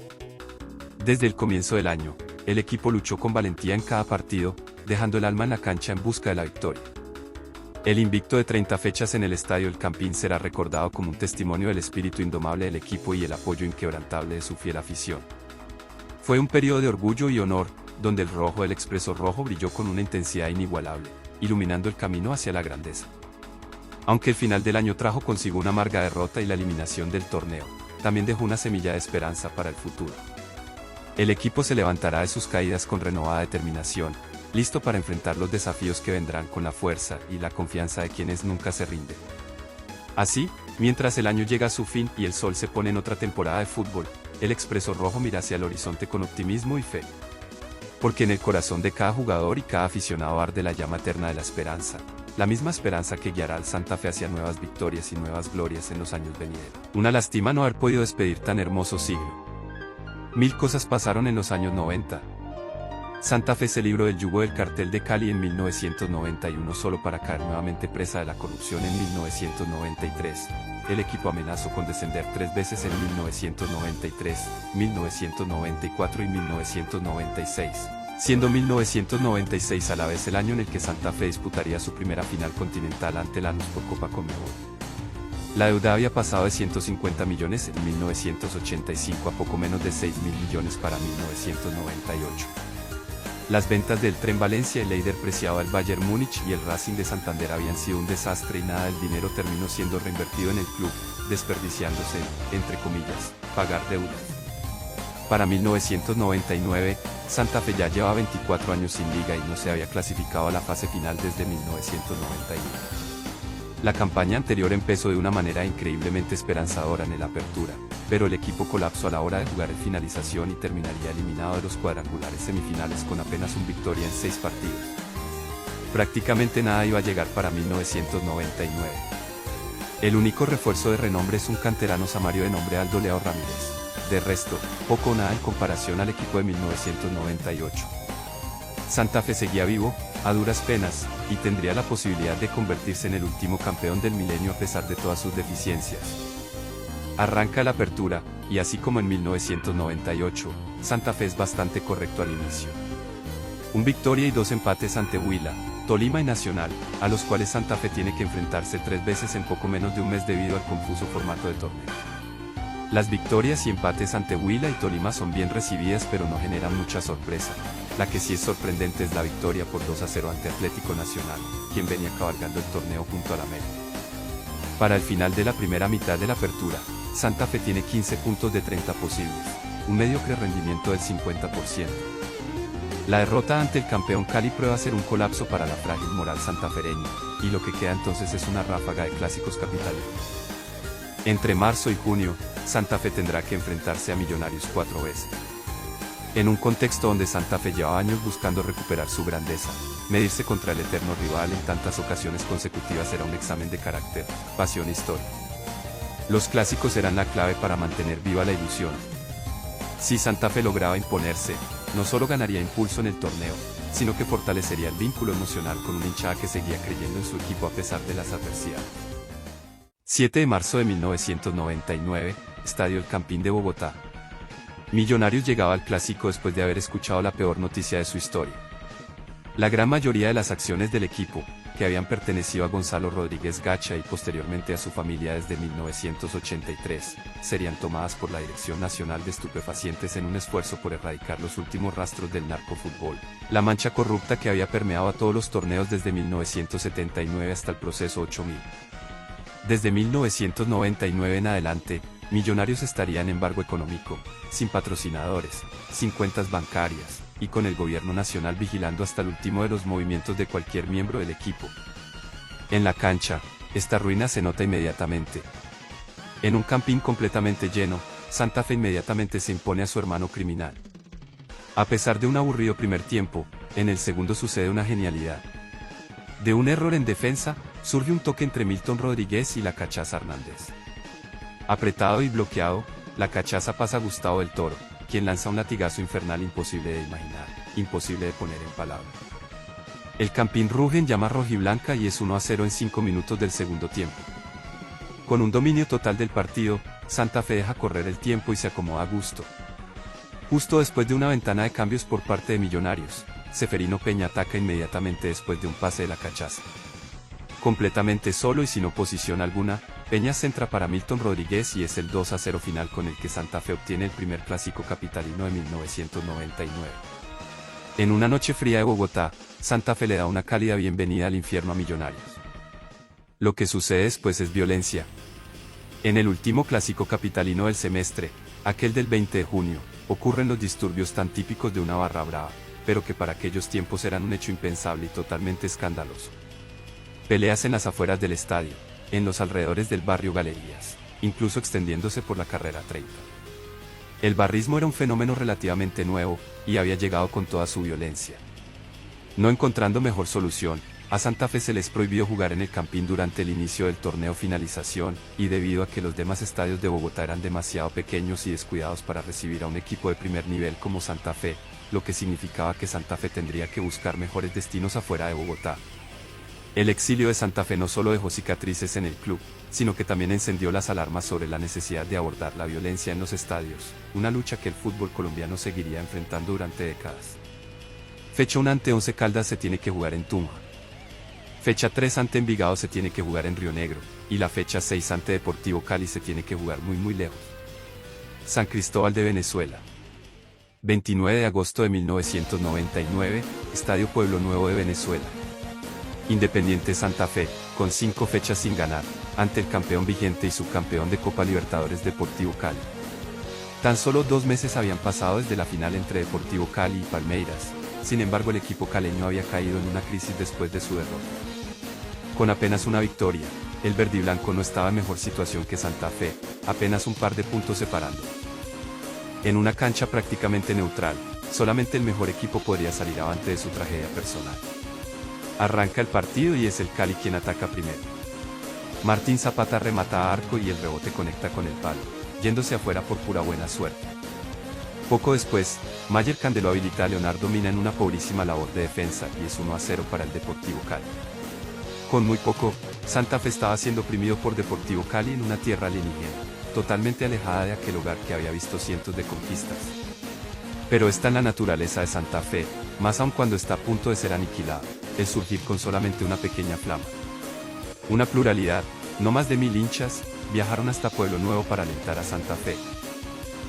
Desde el comienzo del año, el equipo luchó con valentía en cada partido, dejando el alma en la cancha en busca de la victoria. El invicto de 30 fechas en el Estadio El Campín será recordado como un testimonio del espíritu indomable del equipo y el apoyo inquebrantable de su fiel afición. Fue un periodo de orgullo y honor, donde el rojo del Expreso Rojo brilló con una intensidad inigualable, iluminando el camino hacia la grandeza. Aunque el final del año trajo consigo una amarga derrota y la eliminación del torneo, también dejó una semilla de esperanza para el futuro. El equipo se levantará de sus caídas con renovada determinación, listo para enfrentar los desafíos que vendrán con la fuerza y la confianza de quienes nunca se rinden. Así, mientras el año llega a su fin y el sol se pone en otra temporada de fútbol, el Expreso Rojo mira hacia el horizonte con optimismo y fe. Porque en el corazón de cada jugador y cada aficionado arde la llama eterna de la esperanza, la misma esperanza que guiará al Santa Fe hacia nuevas victorias y nuevas glorias en los años venideros. Una lástima no haber podido despedir tan hermoso siglo. Mil cosas pasaron en los años 90. Santa Fe se libró del yugo del cartel de Cali en 1991 solo para caer nuevamente presa de la corrupción en 1993. El equipo amenazó con descender 3 veces en 1993, 1994 y 1996, siendo 1996 a la vez el año en el que Santa Fe disputaría su primera final continental ante Lanús por Copa Conmebol. La deuda había pasado de 150 millones en 1985 a poco menos de 6.000 millones para 1998. Las ventas del Tren Valencia, el líder preciado del Bayern Múnich y el Racing de Santander habían sido un desastre y nada del dinero terminó siendo reinvertido en el club, desperdiciándose, entre comillas, pagar deudas. Para 1999, Santa Fe ya llevaba 24 años sin liga y no se había clasificado a la fase final desde 1991. La campaña anterior empezó de una manera increíblemente esperanzadora en el Apertura, pero el equipo colapsó a la hora de jugar en finalización y terminaría eliminado de los cuadrangulares semifinales con apenas una victoria en 6 partidos. Prácticamente nada iba a llegar para 1999. El único refuerzo de renombre es un canterano samario de nombre Aldo Leao Ramírez. De resto, poco o nada en comparación al equipo de 1998. Santa Fe seguía vivo, a duras penas, y tendría la posibilidad de convertirse en el último campeón del milenio a pesar de todas sus deficiencias. Arranca la Apertura, y así como en 1998, Santa Fe es bastante correcto al inicio. Un victoria y 2 empates ante Huila, Tolima y Nacional, a los cuales Santa Fe tiene que enfrentarse 3 veces en poco menos de un mes debido al confuso formato de torneo. Las victorias y empates ante Huila y Tolima son bien recibidas pero no generan mucha sorpresa. La que sí es sorprendente es la victoria por 2-0 ante Atlético Nacional, quien venía cabalgando el torneo junto a la América. Para el final de la primera mitad de la apertura, Santa Fe tiene 15 puntos de 30 posibles, un mediocre rendimiento del 50%. La derrota ante el campeón Cali prueba ser un colapso para la frágil moral santafereña, y lo que queda entonces es una ráfaga de clásicos capitalinos. Entre marzo y junio, Santa Fe tendrá que enfrentarse a Millonarios 4 veces. En un contexto donde Santa Fe lleva años buscando recuperar su grandeza, medirse contra el eterno rival en tantas ocasiones consecutivas será un examen de carácter, pasión e historia. Los clásicos serán la clave para mantener viva la ilusión. Si Santa Fe lograba imponerse, no solo ganaría impulso en el torneo, sino que fortalecería el vínculo emocional con una hinchada que seguía creyendo en su equipo a pesar de las adversidades. 7 de marzo de 1999, Estadio El Campín de Bogotá. Millonarios llegaba al clásico después de haber escuchado la peor noticia de su historia. La gran mayoría de las acciones del equipo, que habían pertenecido a Gonzalo Rodríguez Gacha y posteriormente a su familia desde 1983, serían tomadas por la Dirección Nacional de Estupefacientes en un esfuerzo por erradicar los últimos rastros del narcofútbol, la mancha corrupta que había permeado a todos los torneos desde 1979 hasta el proceso 8000. Desde 1999 en adelante, Millonarios estaría en embargo económico, sin patrocinadores, sin cuentas bancarias, y con el gobierno nacional vigilando hasta el último de los movimientos de cualquier miembro del equipo. En la cancha, esta ruina se nota inmediatamente. En un campín completamente lleno, Santa Fe inmediatamente se impone a su hermano criminal. A pesar de un aburrido primer tiempo, en el segundo sucede una genialidad. De un error en defensa, surge un toque entre Milton Rodríguez y la Cachaza Hernández. Apretado y bloqueado, la Cachaza pasa a Gustavo del Toro, quien lanza un latigazo infernal imposible de imaginar, imposible de poner en palabras. El campín ruge en llama rojiblanca y es 1-0 en 5 minutos del segundo tiempo. Con un dominio total del partido, Santa Fe deja correr el tiempo y se acomoda a gusto. Justo después de una ventana de cambios por parte de Millonarios, Seferino Peña ataca inmediatamente después de un pase de la Cachaza. Completamente solo y sin oposición alguna, Peña centra para Milton Rodríguez y es el 2-0 final con el que Santa Fe obtiene el primer clásico capitalino de 1999. En una noche fría de Bogotá, Santa Fe le da una cálida bienvenida al infierno a Millonarios. Lo que sucede después es violencia. En el último clásico capitalino del semestre, aquel del 20 de junio, ocurren los disturbios tan típicos de una barra brava, pero que para aquellos tiempos eran un hecho impensable y totalmente escandaloso. Peleas en las afueras del estadio, en los alrededores del barrio Galerías, incluso extendiéndose por la carrera 30. El barrismo era un fenómeno relativamente nuevo, y había llegado con toda su violencia. No encontrando mejor solución, a Santa Fe se les prohibió jugar en el Campín durante el inicio del torneo finalización, y debido a que los demás estadios de Bogotá eran demasiado pequeños y descuidados para recibir a un equipo de primer nivel como Santa Fe, lo que significaba que Santa Fe tendría que buscar mejores destinos afuera de Bogotá. El exilio de Santa Fe no solo dejó cicatrices en el club, sino que también encendió las alarmas sobre la necesidad de abordar la violencia en los estadios, una lucha que el fútbol colombiano seguiría enfrentando durante décadas. Fecha 1 ante Once Caldas se tiene que jugar en Tunja. Fecha 3 ante Envigado se tiene que jugar en Río Negro, y la fecha 6 ante Deportivo Cali se tiene que jugar muy lejos. San Cristóbal de Venezuela. 29 de agosto de 1999, Estadio Pueblo Nuevo de Venezuela. Independiente Santa Fe, con 5 fechas sin ganar, ante el campeón vigente y subcampeón de Copa Libertadores Deportivo Cali. Tan solo 2 meses habían pasado desde la final entre Deportivo Cali y Palmeiras, sin embargo el equipo caleño había caído en una crisis después de su derrota. Con apenas una victoria, el verdiblanco no estaba en mejor situación que Santa Fe, apenas un par de puntos separando. En una cancha prácticamente neutral, solamente el mejor equipo podría salir avante de su tragedia personal. Arranca el partido y es el Cali quien ataca primero. Martín Zapata remata a arco y el rebote conecta con el palo, yéndose afuera por pura buena suerte. Poco después, Mayer Candelo habilita a Leonardo Mina en una pobrísima labor de defensa y es 1-0 para el Deportivo Cali. Con muy poco, Santa Fe estaba siendo oprimido por Deportivo Cali en una tierra alienígena, totalmente alejada de aquel hogar que había visto cientos de conquistas. Pero está en la naturaleza de Santa Fe, más aun cuando está a punto de ser aniquilado. el surgir con solamente una pequeña flama. Una pluralidad, no más de 1000 hinchas, viajaron hasta Pueblo Nuevo para alentar a Santa Fe.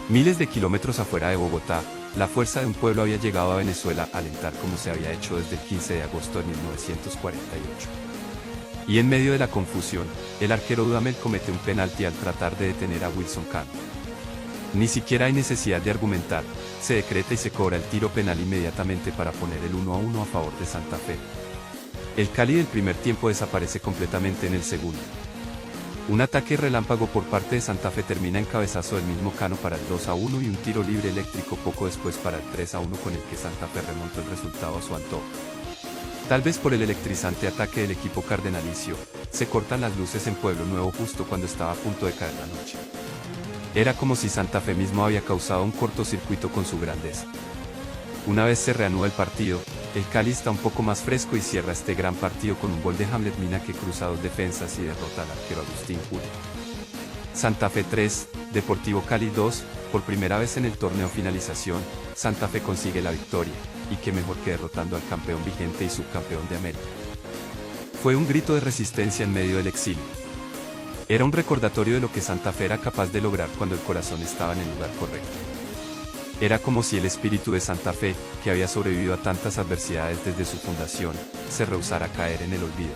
Miles de kilómetros afuera de Bogotá, la fuerza de un pueblo había llegado a Venezuela a alentar como se había hecho desde el 15 de agosto de 1948. Y en medio de la confusión, el arquero Dudamel comete un penalti al tratar de detener a Wilson Cano. Ni siquiera hay necesidad de argumentar, se decreta y se cobra el tiro penal inmediatamente para poner el 1-1 a favor de Santa Fe. El Cali del primer tiempo desaparece completamente en el segundo. Un ataque relámpago por parte de Santa Fe termina en cabezazo del mismo Cano para el 2-1 y un tiro libre eléctrico poco después para el 3-1 con el que Santa Fe remontó el resultado a su antojo. Tal vez por el electrizante ataque del equipo cardenalicio, se cortan las luces en Pueblo Nuevo justo cuando estaba a punto de caer la noche. Era como si Santa Fe mismo había causado un cortocircuito con su grandeza. Una vez se reanuda el partido, el Cali está un poco más fresco y cierra este gran partido con un gol de Hamlet Mina que cruza dos defensas y derrota al arquero Agustín Julio. Santa Fe 3, Deportivo Cali 2, por primera vez en el torneo finalización, Santa Fe consigue la victoria, y qué mejor que derrotando al campeón vigente y subcampeón de América. Fue un grito de resistencia en medio del exilio. Era un recordatorio de lo que Santa Fe era capaz de lograr cuando el corazón estaba en el lugar correcto. Era como si el espíritu de Santa Fe, que había sobrevivido a tantas adversidades desde su fundación, se rehusara a caer en el olvido.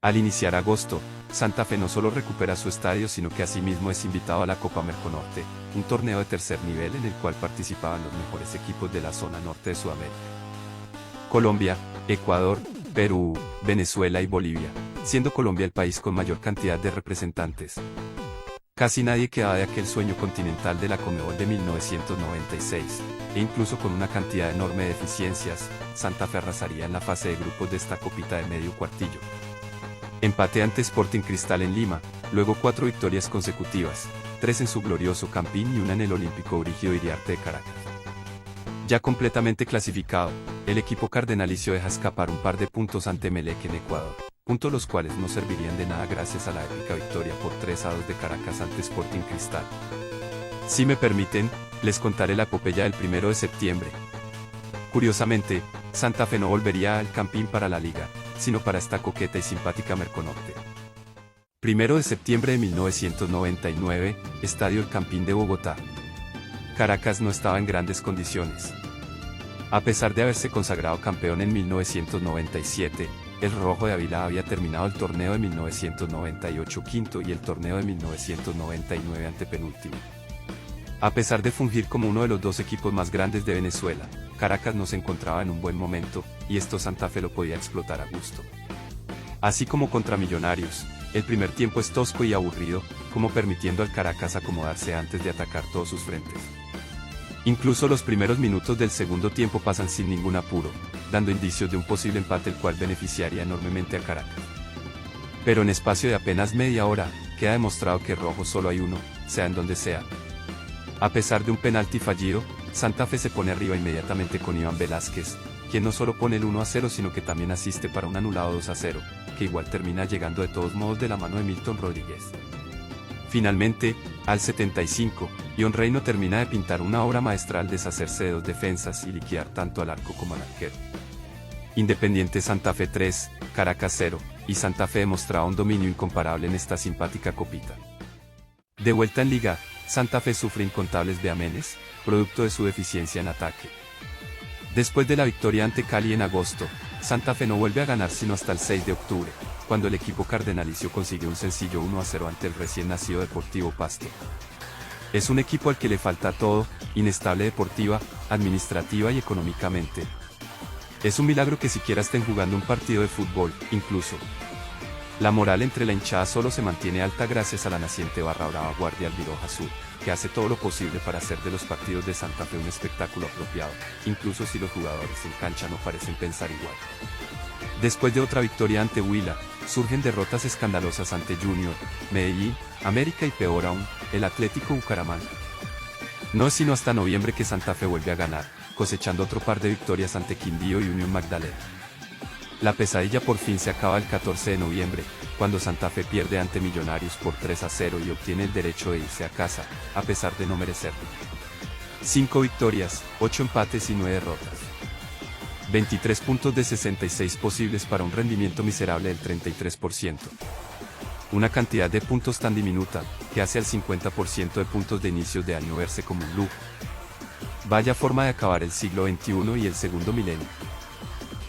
Al iniciar agosto, Santa Fe no solo recupera su estadio sino que asimismo es invitado a la Copa Merconorte, un torneo de tercer nivel en el cual participaban los mejores equipos de la zona norte de Sudamérica. Colombia, Ecuador, Perú, Venezuela y Bolivia, siendo Colombia el país con mayor cantidad de representantes. Casi nadie quedaba de aquel sueño continental de la Conmebol de 1996, e incluso con una cantidad enorme de deficiencias, Santa Fe arrasaría en la fase de grupos de esta copita de medio cuartillo. Empate ante Sporting Cristal en Lima, luego 4 victorias consecutivas, 3 en su glorioso Campín y una en el Olímpico Brígido Iriarte de Caracas. Ya completamente clasificado, el equipo cardenalicio deja escapar un par de puntos ante Emelec en Ecuador, puntos los cuales no servirían de nada gracias a la épica victoria por 3-2 de Caracas ante Sporting Cristal. Si me permiten, les contaré la epopeya del 1 de septiembre. Curiosamente, Santa Fe no volvería al Campín para la liga, sino para esta coqueta y simpática Merconorte. 1 de septiembre de 1999, Estadio El Campín de Bogotá. Caracas no estaba en grandes condiciones. A pesar de haberse consagrado campeón en 1997, el Rojo de Ávila había terminado el torneo de 1998 quinto y el torneo de 1999 antepenúltimo. A pesar de fungir como uno de los dos equipos más grandes de Venezuela, Caracas no se encontraba en un buen momento, y esto Santa Fe lo podía explotar a gusto. Así como contra Millonarios, el primer tiempo es tosco y aburrido, como permitiendo al Caracas acomodarse antes de atacar todos sus frentes. Incluso los primeros minutos del segundo tiempo pasan sin ningún apuro, dando indicios de un posible empate el cual beneficiaría enormemente a Caracas. Pero en espacio de apenas media hora, queda demostrado que rojo solo hay uno, sea en donde sea. A pesar de un penalti fallido, Santa Fe se pone arriba inmediatamente con Iván Velázquez, quien no solo pone el 1-0 sino que también asiste para un anulado 2-0, que igual termina llegando de todos modos de la mano de Milton Rodríguez. Finalmente, al 75, Ion Reino termina de pintar una obra maestra al deshacerse de dos defensas y liquidar tanto al arco como al arquero. Independiente Santa Fe 3, Caracas 0, y Santa Fe demostraba un dominio incomparable en esta simpática copita. De vuelta en Liga, Santa Fe sufre incontables veamenes, producto de su deficiencia en ataque. Después de la victoria ante Cali en agosto, Santa Fe no vuelve a ganar sino hasta el 6 de octubre, cuando el equipo cardenalicio consigue un sencillo 1-0 ante el recién nacido Deportivo Pasto. Es un equipo al que le falta todo, inestable deportiva, administrativa y económicamente. Es un milagro que siquiera estén jugando un partido de fútbol, incluso. La moral entre la hinchada solo se mantiene alta gracias a la naciente barra brava Guardia Albiroja Azul, que hace todo lo posible para hacer de los partidos de Santa Fe un espectáculo apropiado, incluso si los jugadores en cancha no parecen pensar igual. Después de otra victoria ante Huila, surgen derrotas escandalosas ante Junior, Medellín, América y peor aún, el Atlético Bucaramanga. No es sino hasta noviembre que Santa Fe vuelve a ganar, cosechando otro par de victorias ante Quindío y Unión Magdalena. La pesadilla por fin se acaba el 14 de noviembre, cuando Santa Fe pierde ante Millonarios por 3-0 y obtiene el derecho de irse a casa, a pesar de no merecerlo. 5 victorias, 8 empates y 9 derrotas. 23 puntos de 66 posibles para un rendimiento miserable del 33%. Una cantidad de puntos tan diminuta, que hace al 50% de puntos de inicios de año verse como un lujo. Vaya forma de acabar el siglo XXI y el segundo milenio.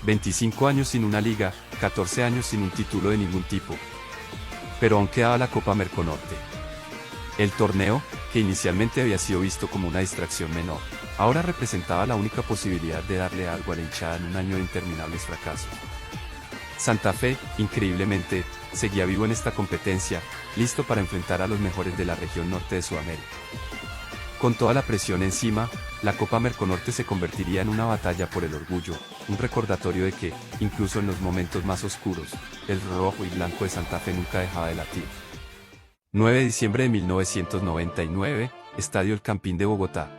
25 años sin una liga, 14 años sin un título de ningún tipo. Pero aún quedaba la Copa Merconorte. El torneo, que inicialmente había sido visto como una distracción menor, ahora representaba la única posibilidad de darle algo a la hinchada en un año de interminables fracasos. Santa Fe, increíblemente, seguía vivo en esta competencia, listo para enfrentar a los mejores de la región norte de Sudamérica. Con toda la presión encima, la Copa Merconorte se convertiría en una batalla por el orgullo, un recordatorio de que, incluso en los momentos más oscuros, el rojo y blanco de Santa Fe nunca dejaba de latir. 9 de diciembre de 1999, Estadio El Campín de Bogotá.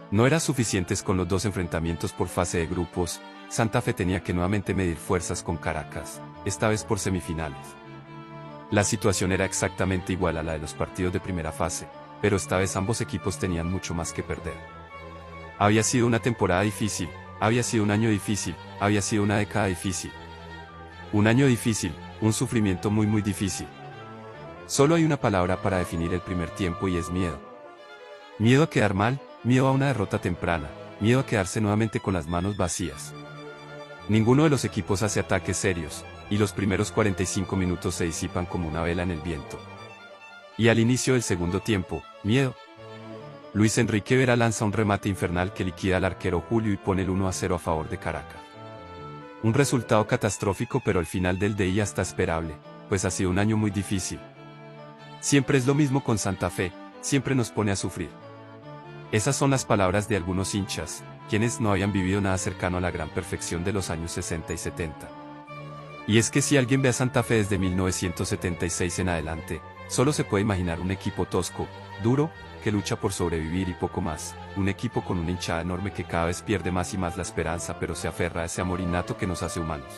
No era suficientes con los dos enfrentamientos por fase de grupos, Santa Fe tenía que nuevamente medir fuerzas con Caracas, esta vez por semifinales. La situación era exactamente igual a la de los partidos de primera fase, pero esta vez ambos equipos tenían mucho más que perder. Había sido una temporada difícil, había sido un año difícil, había sido una década difícil. Un año difícil, un sufrimiento muy difícil. Solo hay una palabra para definir el primer tiempo y es miedo. Miedo a quedar mal, miedo a una derrota temprana, miedo a quedarse nuevamente con las manos vacías. Ninguno de los equipos hace ataques serios, y los primeros 45 minutos se disipan como una vela en el viento. Y al inicio del segundo tiempo, miedo. Luis Enrique Vera lanza un remate infernal que liquida al arquero Julio y pone el 1-0 a favor de Caracas. Un resultado catastrófico, pero al final del día hasta esperable, pues ha sido un año muy difícil. Siempre es lo mismo con Santa Fe, siempre nos pone a sufrir. Esas son las palabras de algunos hinchas, quienes no habían vivido nada cercano a la gran perfección de los años 60 y 70. Y es que si alguien ve a Santa Fe desde 1976 en adelante, solo se puede imaginar un equipo tosco, duro, que lucha por sobrevivir y poco más, un equipo con una hinchada enorme que cada vez pierde más y más la esperanza, pero se aferra a ese amor innato que nos hace humanos.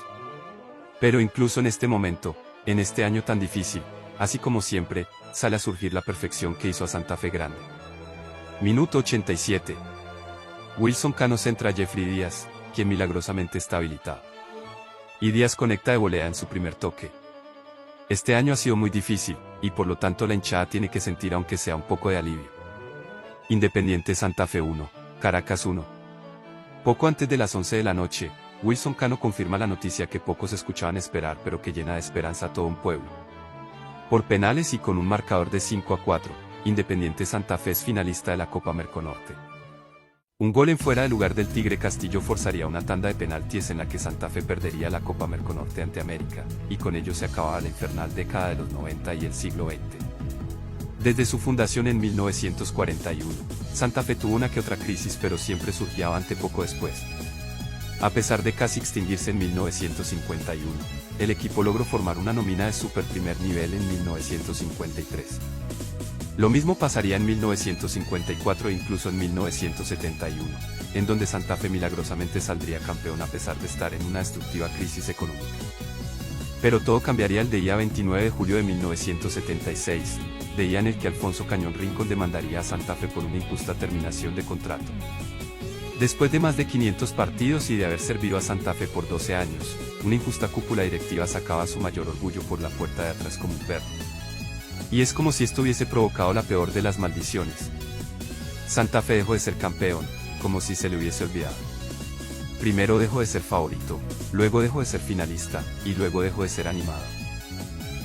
Pero incluso en este momento, en este año tan difícil, así como siempre, sale a surgir la perfección que hizo a Santa Fe grande. Minuto 87. Wilson Cano centra a Jeffrey Díaz, quien milagrosamente está habilitado. Y Díaz conecta de volea en su primer toque. Este año ha sido muy difícil, y por lo tanto la hinchada tiene que sentir aunque sea un poco de alivio. Independiente Santa Fe 1, Caracas 1. Poco antes de las 11 de la noche, Wilson Cano confirma la noticia que pocos escuchaban esperar pero que llena de esperanza a todo un pueblo. Por penales y con un marcador de 5-4, Independiente Santa Fe es finalista de la Copa Merconorte. Un gol en fuera de lugar del Tigre Castillo forzaría una tanda de penaltis en la que Santa Fe perdería la Copa Merconorte ante América, y con ello se acababa la infernal década de los 90 y el siglo XX. Desde su fundación en 1941, Santa Fe tuvo una que otra crisis, pero siempre surgía avante poco después. A pesar de casi extinguirse en 1951, el equipo logró formar una nómina de super primer nivel en 1953. Lo mismo pasaría en 1954 e incluso en 1971, en donde Santa Fe milagrosamente saldría campeón a pesar de estar en una destructiva crisis económica. Pero todo cambiaría el día 29 de julio de 1976, día en el que Alfonso Cañón Rincón demandaría a Santa Fe por una injusta terminación de contrato. Después de más de 500 partidos y de haber servido a Santa Fe por 12 años, una injusta cúpula directiva sacaba su mayor orgullo por la puerta de atrás como un perro. Y es como si esto hubiese provocado la peor de las maldiciones. Santa Fe dejó de ser campeón, como si se le hubiese olvidado. Primero dejó de ser favorito, luego dejó de ser finalista, y luego dejó de ser animado.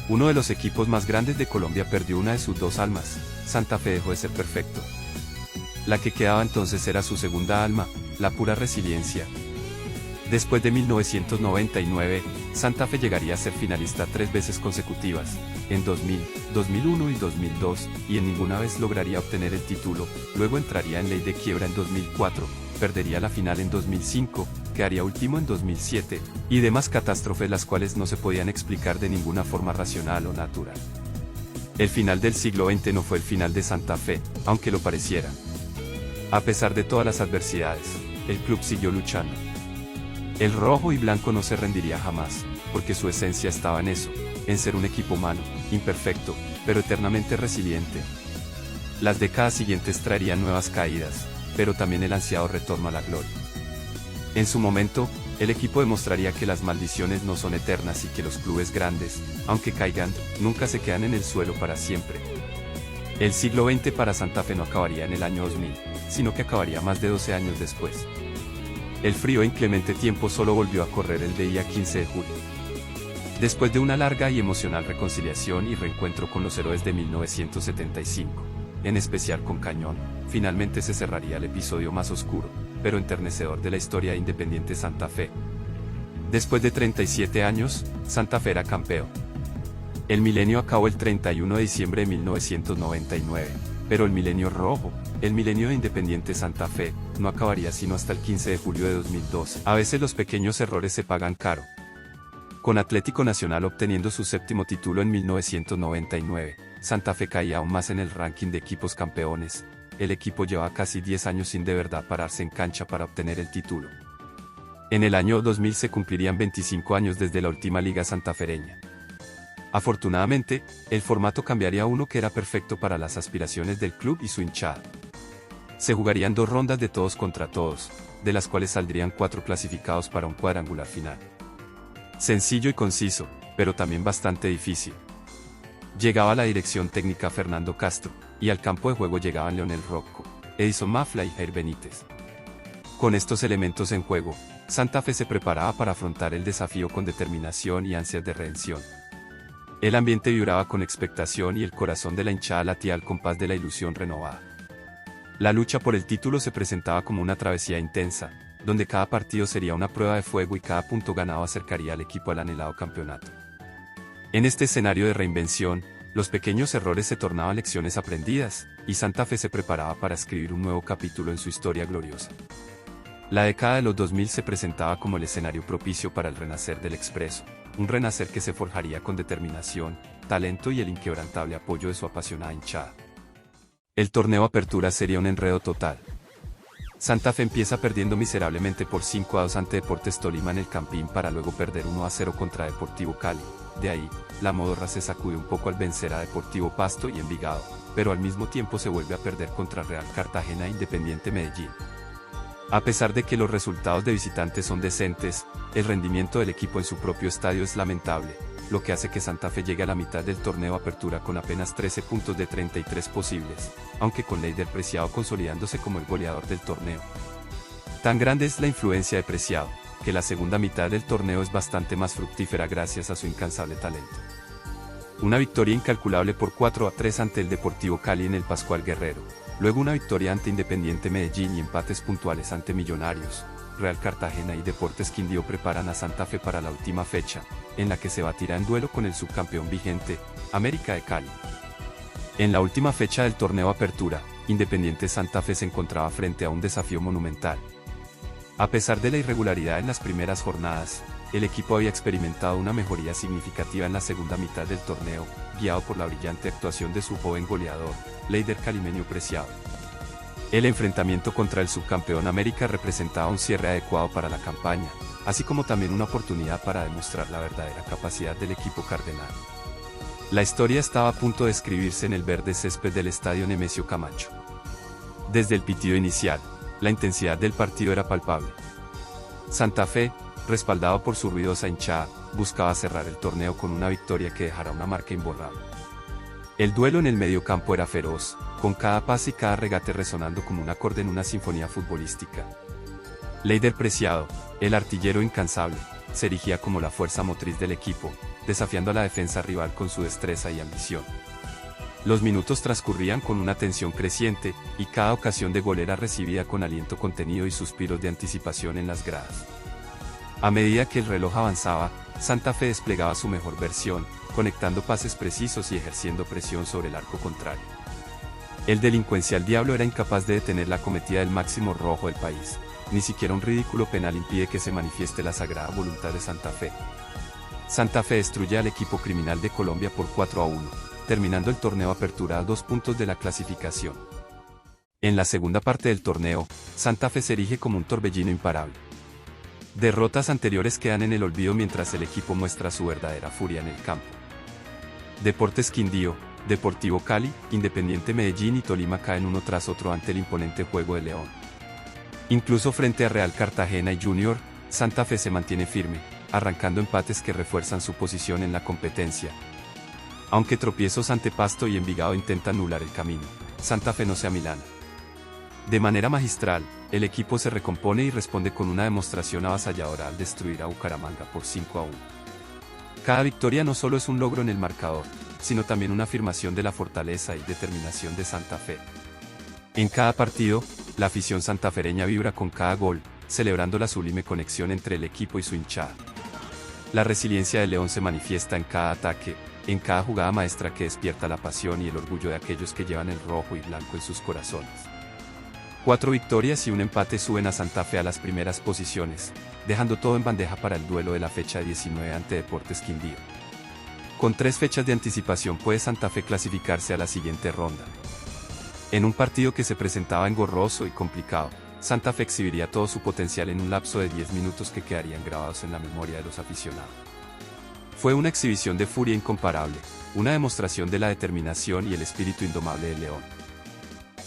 Uno de los equipos más grandes de Colombia perdió una de sus dos almas, Santa Fe dejó de ser perfecto. La que quedaba entonces era su segunda alma, la pura resiliencia. Después de 1999, Santa Fe llegaría a ser finalista 3 veces consecutivas, en 2000, 2001 y 2002, y en ninguna vez lograría obtener el título, luego entraría en ley de quiebra en 2004, perdería la final en 2005, quedaría último en 2007, y demás catástrofes las cuales no se podían explicar de ninguna forma racional o natural. El final del siglo XX no fue el final de Santa Fe, aunque lo pareciera. A pesar de todas las adversidades, el club siguió luchando. El rojo y blanco no se rendiría jamás, porque su esencia estaba en eso, en ser un equipo humano, imperfecto, pero eternamente resiliente. Las décadas siguientes traerían nuevas caídas, pero también el ansiado retorno a la gloria. En su momento, el equipo demostraría que las maldiciones no son eternas y que los clubes grandes, aunque caigan, nunca se quedan en el suelo para siempre. El siglo XX para Santa Fe no acabaría en el año 2000, sino que acabaría más de 12 años después. El frío e inclemente tiempo solo volvió a correr el día 15 de julio. Después de una larga y emocional reconciliación y reencuentro con los héroes de 1975, en especial con Cañón, finalmente se cerraría el episodio más oscuro, pero enternecedor de la historia de Independiente Santa Fe. Después de 37 años, Santa Fe era campeón. El milenio acabó el 31 de diciembre de 1999, pero el milenio rojo, el milenio de Independiente Santa Fe, no acabaría sino hasta el 15 de julio de 2012. A veces los pequeños errores se pagan caro. Con Atlético Nacional obteniendo su séptimo título en 1999, Santa Fe caía aún más en el ranking de equipos campeones. El equipo llevaba casi 10 años sin de verdad pararse en cancha para obtener el título. En el año 2000 se cumplirían 25 años desde la última liga santafereña. Afortunadamente, el formato cambiaría a uno que era perfecto para las aspiraciones del club y su hinchada. Se jugarían 2 rondas de todos contra todos, de las cuales saldrían 4 clasificados para un cuadrangular final. Sencillo y conciso, pero también bastante difícil. Llegaba a la dirección técnica Fernando Castro, y al campo de juego llegaban Leonel Rocco, Edison Mafla y Jair Benítez. Con estos elementos en juego, Santa Fe se preparaba para afrontar el desafío con determinación y ansias de redención. El ambiente vibraba con expectación y el corazón de la hinchada latía al compás de la ilusión renovada. La lucha por el título se presentaba como una travesía intensa, donde cada partido sería una prueba de fuego y cada punto ganado acercaría al equipo al anhelado campeonato. En este escenario de reinvención, los pequeños errores se tornaban lecciones aprendidas, y Santa Fe se preparaba para escribir un nuevo capítulo en su historia gloriosa. La década de los 2000 se presentaba como el escenario propicio para el renacer del Expreso, un renacer que se forjaría con determinación, talento y el inquebrantable apoyo de su apasionada hinchada. El torneo Apertura sería un enredo total. Santa Fe empieza perdiendo miserablemente por 5-2 ante Deportes Tolima en el Campín para luego perder 1-0 contra Deportivo Cali. De ahí, la modorra se sacude un poco al vencer a Deportivo Pasto y Envigado, pero al mismo tiempo se vuelve a perder contra Real Cartagena e Independiente Medellín. A pesar de que los resultados de visitantes son decentes, el rendimiento del equipo en su propio estadio es lamentable, lo que hace que Santa Fe llegue a la mitad del torneo Apertura con apenas 13 puntos de 33 posibles, aunque con Leider Preciado consolidándose como el goleador del torneo. Tan grande es la influencia de Preciado, que la segunda mitad del torneo es bastante más fructífera gracias a su incansable talento. Una victoria incalculable por 4-3 ante el Deportivo Cali en el Pascual Guerrero, luego una victoria ante Independiente Medellín y empates puntuales ante Millonarios, Real Cartagena y Deportes Quindío preparan a Santa Fe para la última fecha, en la que se batirá en duelo con el subcampeón vigente, América de Cali. En la última fecha del torneo Apertura, Independiente Santa Fe se encontraba frente a un desafío monumental. A pesar de la irregularidad en las primeras jornadas, el equipo había experimentado una mejoría significativa en la segunda mitad del torneo, guiado por la brillante actuación de su joven goleador, Leider Calimeño Preciado. El enfrentamiento contra el subcampeón América representaba un cierre adecuado para la campaña, así como también una oportunidad para demostrar la verdadera capacidad del equipo cardenal. La historia estaba a punto de escribirse en el verde césped del estadio Nemesio Camacho. Desde el pitido inicial, la intensidad del partido era palpable. Santa Fe, respaldado por su ruidosa hinchada, buscaba cerrar el torneo con una victoria que dejara una marca imborrable. El duelo en el mediocampo era feroz, con cada pase y cada regate resonando como un acorde en una sinfonía futbolística. Leider Preciado, el artillero incansable, se erigía como la fuerza motriz del equipo, desafiando a la defensa rival con su destreza y ambición. Los minutos transcurrían con una tensión creciente, y cada ocasión de gol era recibida con aliento contenido y suspiros de anticipación en las gradas. A medida que el reloj avanzaba, Santa Fe desplegaba su mejor versión, conectando pases precisos y ejerciendo presión sobre el arco contrario. El delincuencial Diablo era incapaz de detener la acometida del máximo rojo del país. Ni siquiera un ridículo penal impide que se manifieste la sagrada voluntad de Santa Fe. Santa Fe destruye al equipo criminal de Colombia por 4-1, terminando el torneo Apertura a 2 puntos de la clasificación. En la segunda parte del torneo, Santa Fe se erige como un torbellino imparable. Derrotas anteriores quedan en el olvido mientras el equipo muestra su verdadera furia en el campo. Deportes Quindío, Deportivo Cali, Independiente Medellín y Tolima caen uno tras otro ante el imponente juego de León. Incluso frente a Real Cartagena y Junior, Santa Fe se mantiene firme, arrancando empates que refuerzan su posición en la competencia. Aunque tropiezos ante Pasto y Envigado intentan anular el camino, Santa Fe no se amilana. De manera magistral, el equipo se recompone y responde con una demostración avasalladora al destruir a Bucaramanga por 5-1. Cada victoria no solo es un logro en el marcador, sino también una afirmación de la fortaleza y determinación de Santa Fe. En cada partido, la afición santafereña vibra con cada gol, celebrando la sublime conexión entre el equipo y su hinchada. La resiliencia del León se manifiesta en cada ataque, en cada jugada maestra que despierta la pasión y el orgullo de aquellos que llevan el rojo y blanco en sus corazones. 4 victorias y un empate suben a Santa Fe a las primeras posiciones, dejando todo en bandeja para el duelo de la fecha 19 ante Deportes Quindío. Con 3 fechas de anticipación puede Santa Fe clasificarse a la siguiente ronda. En un partido que se presentaba engorroso y complicado, Santa Fe exhibiría todo su potencial en un lapso de 10 minutos que quedarían grabados en la memoria de los aficionados. Fue una exhibición de furia incomparable, una demostración de la determinación y el espíritu indomable del León.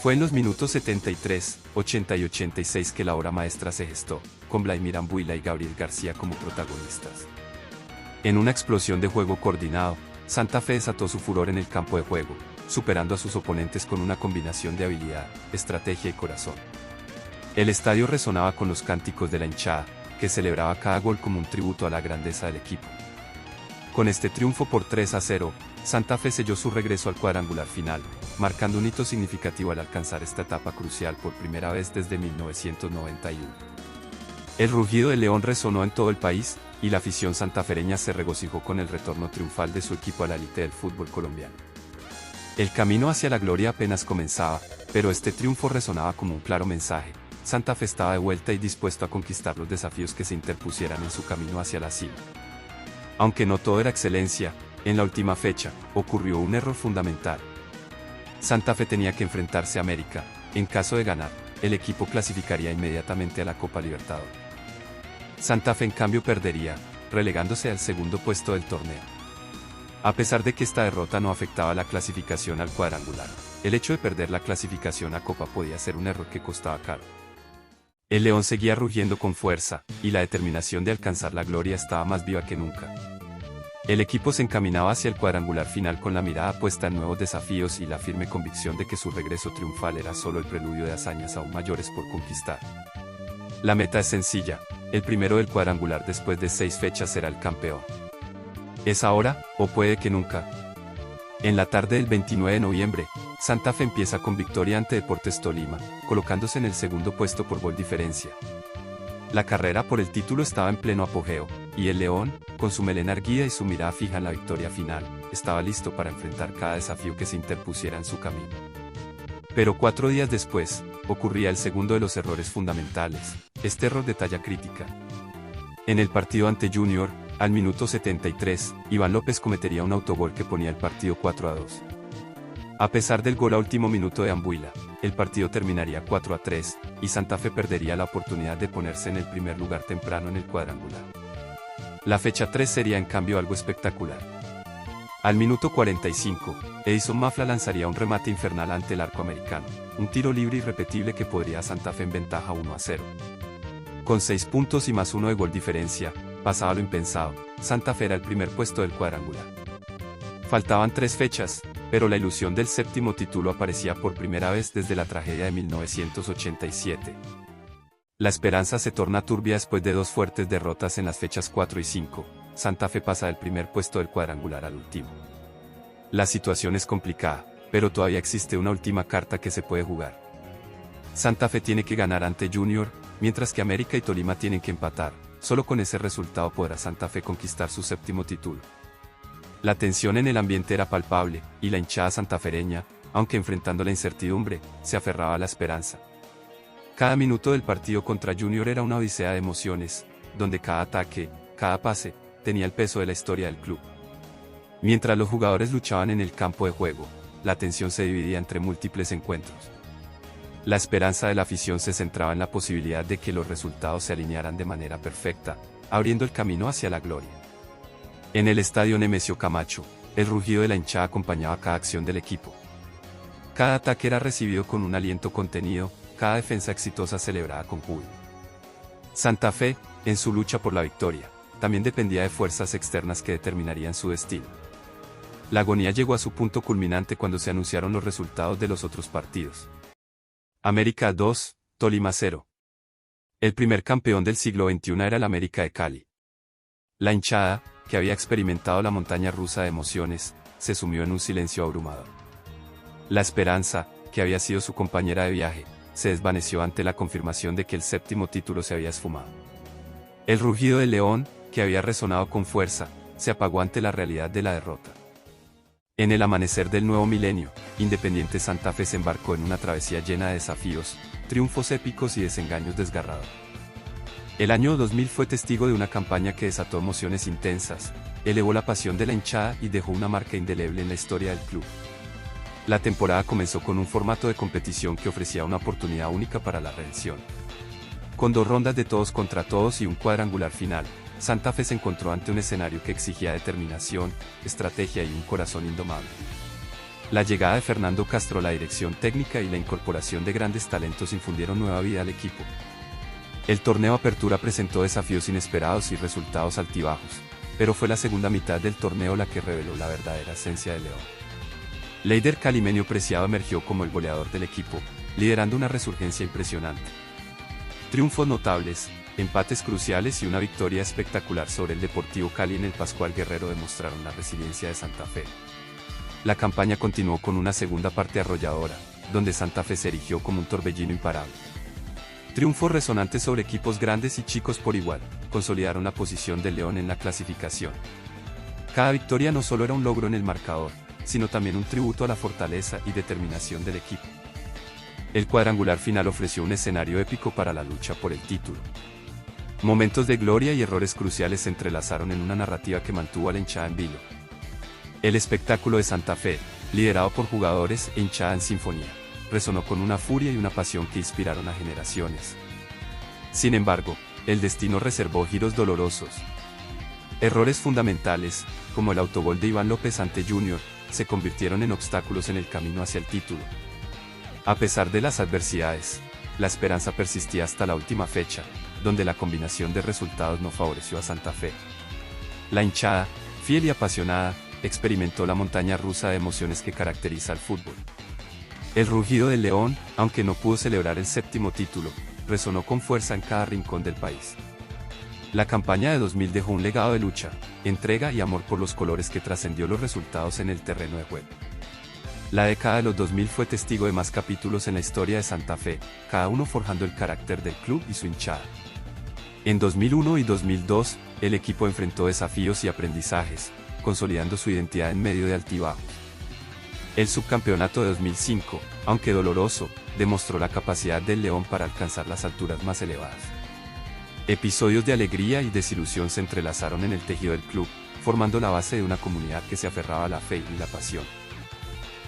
Fue en los minutos 73, 80 y 86 que la obra maestra se gestó, con Vladimir Ambuila y Gabriel García como protagonistas. En una explosión de juego coordinado, Santa Fe desató su furor en el campo de juego, superando a sus oponentes con una combinación de habilidad, estrategia y corazón. El estadio resonaba con los cánticos de la hinchada, que celebraba cada gol como un tributo a la grandeza del equipo. Con este triunfo por 3-0, Santa Fe selló su regreso al cuadrangular final, marcando un hito significativo al alcanzar esta etapa crucial por primera vez desde 1991. El rugido del León resonó en todo el país, y la afición santafereña se regocijó con el retorno triunfal de su equipo a la élite del fútbol colombiano. El camino hacia la gloria apenas comenzaba, pero este triunfo resonaba como un claro mensaje. Santa Fe estaba de vuelta y dispuesto a conquistar los desafíos que se interpusieran en su camino hacia la cima. Aunque no todo era excelencia, en la última fecha, ocurrió un error fundamental. Santa Fe tenía que enfrentarse a América. En caso de ganar, el equipo clasificaría inmediatamente a la Copa Libertadores. Santa Fe en cambio perdería, relegándose al segundo puesto del torneo. A pesar de que esta derrota no afectaba la clasificación al cuadrangular, el hecho de perder la clasificación a Copa podía ser un error que costaba caro. El León seguía rugiendo con fuerza, y la determinación de alcanzar la gloria estaba más viva que nunca. El equipo se encaminaba hacia el cuadrangular final con la mirada puesta en nuevos desafíos y la firme convicción de que su regreso triunfal era solo el preludio de hazañas aún mayores por conquistar. La meta es sencilla, el primero del cuadrangular después de 6 fechas será el campeón. ¿Es ahora, o puede que nunca? En la tarde del 29 de noviembre, Santa Fe empieza con victoria ante Deportes Tolima, colocándose en el segundo puesto por gol diferencia. La carrera por el título estaba en pleno apogeo, y el León, con su melena erguida y su mirada fija en la victoria final, estaba listo para enfrentar cada desafío que se interpusiera en su camino. Pero 4 días después, ocurría el segundo de los errores fundamentales, este error de talla crítica. En el partido ante Junior, al minuto 73, Iván López cometería un autogol que ponía el partido 4-2. A pesar del gol a último minuto de Ambuila, el partido terminaría 4-3, y Santa Fe perdería la oportunidad de ponerse en el primer lugar temprano en el cuadrangular. La fecha 3 sería en cambio algo espectacular. Al minuto 45, Edison Mafla lanzaría un remate infernal ante el arco americano, un tiro libre irrepetible que podría a Santa Fe en ventaja 1-0. Con 6 puntos y más 1 de gol diferencia, pasaba lo impensado, Santa Fe era el primer puesto del cuadrangular. Faltaban 3 fechas, pero la ilusión del séptimo título aparecía por primera vez desde la tragedia de 1987. La esperanza se torna turbia después de 2 fuertes derrotas en las fechas 4 y 5, Santa Fe pasa del primer puesto del cuadrangular al último. La situación es complicada, pero todavía existe una última carta que se puede jugar. Santa Fe tiene que ganar ante Junior, mientras que América y Tolima tienen que empatar. Solo con ese resultado podrá Santa Fe conquistar su séptimo título. La tensión en el ambiente era palpable, y la hinchada santafereña, aunque enfrentando la incertidumbre, se aferraba a la esperanza. Cada minuto del partido contra Junior era una odisea de emociones, donde cada ataque, cada pase, tenía el peso de la historia del club. Mientras los jugadores luchaban en el campo de juego, la atención se dividía entre múltiples encuentros. La esperanza de la afición se centraba en la posibilidad de que los resultados se alinearan de manera perfecta, abriendo el camino hacia la gloria. En el estadio Nemesio Camacho, el rugido de la hinchada acompañaba cada acción del equipo. Cada ataque era recibido con un aliento contenido, cada defensa exitosa celebrada con júbilo. Santa Fe, en su lucha por la victoria, también dependía de fuerzas externas que determinarían su destino. La agonía llegó a su punto culminante cuando se anunciaron los resultados de los otros partidos. América 2, Tolima 0. El primer campeón del siglo XXI era el América de Cali. La hinchada, que había experimentado la montaña rusa de emociones, se sumió en un silencio abrumador. La esperanza, que había sido su compañera de viaje, se desvaneció ante la confirmación de que el séptimo título se había esfumado. El rugido del león, que había resonado con fuerza, se apagó ante la realidad de la derrota. En el amanecer del nuevo milenio, Independiente Santa Fe se embarcó en una travesía llena de desafíos, triunfos épicos y desengaños desgarradores. El año 2000 fue testigo de una campaña que desató emociones intensas, elevó la pasión de la hinchada y dejó una marca indeleble en la historia del club. La temporada comenzó con un formato de competición que ofrecía una oportunidad única para la redención. Con 2 rondas de todos contra todos y un cuadrangular final, Santa Fe se encontró ante un escenario que exigía determinación, estrategia y un corazón indomable. La llegada de Fernando Castro a la dirección técnica y la incorporación de grandes talentos infundieron nueva vida al equipo. El torneo Apertura presentó desafíos inesperados y resultados altibajos, pero fue la segunda mitad del torneo la que reveló la verdadera esencia del León. Leider Calimeño Preciado emergió como el goleador del equipo, liderando una resurgencia impresionante. Triunfos notables, empates cruciales y una victoria espectacular sobre el Deportivo Cali en el Pascual Guerrero demostraron la resiliencia de Santa Fe. La campaña continuó con una segunda parte arrolladora, donde Santa Fe se erigió como un torbellino imparable. Triunfos resonantes sobre equipos grandes y chicos por igual, consolidaron la posición del León en la clasificación. Cada victoria no solo era un logro en el marcador, sino también un tributo a la fortaleza y determinación del equipo. El cuadrangular final ofreció un escenario épico para la lucha por el título. Momentos de gloria y errores cruciales se entrelazaron en una narrativa que mantuvo a la hinchada en vilo. El espectáculo de Santa Fe, liderado por jugadores e hinchada en sinfonía, resonó con una furia y una pasión que inspiraron a generaciones. Sin embargo, el destino reservó giros dolorosos. Errores fundamentales, como el autogol de Iván López ante Junior, se convirtieron en obstáculos en el camino hacia el título. A pesar de las adversidades, la esperanza persistía hasta la última fecha, donde la combinación de resultados no favoreció a Santa Fe. La hinchada, fiel y apasionada, experimentó la montaña rusa de emociones que caracteriza al fútbol. El rugido del león, aunque no pudo celebrar el séptimo título, resonó con fuerza en cada rincón del país. La campaña de 2000 dejó un legado de lucha, entrega y amor por los colores que trascendió los resultados en el terreno de juego. La década de los 2000 fue testigo de más capítulos en la historia de Santa Fe, cada uno forjando el carácter del club y su hinchada. En 2001 y 2002, el equipo enfrentó desafíos y aprendizajes, consolidando su identidad en medio de altibajos. El subcampeonato de 2005, aunque doloroso, demostró la capacidad del León para alcanzar las alturas más elevadas. Episodios de alegría y desilusión se entrelazaron en el tejido del club, formando la base de una comunidad que se aferraba a la fe y la pasión.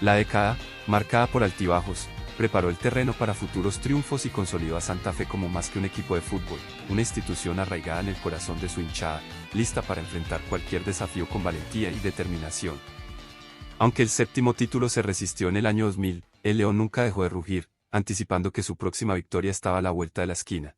La década, marcada por altibajos, preparó el terreno para futuros triunfos y consolidó a Santa Fe como más que un equipo de fútbol, una institución arraigada en el corazón de su hinchada, lista para enfrentar cualquier desafío con valentía y determinación. Aunque el séptimo título se resistió en el año 2000, el León nunca dejó de rugir, anticipando que su próxima victoria estaba a la vuelta de la esquina.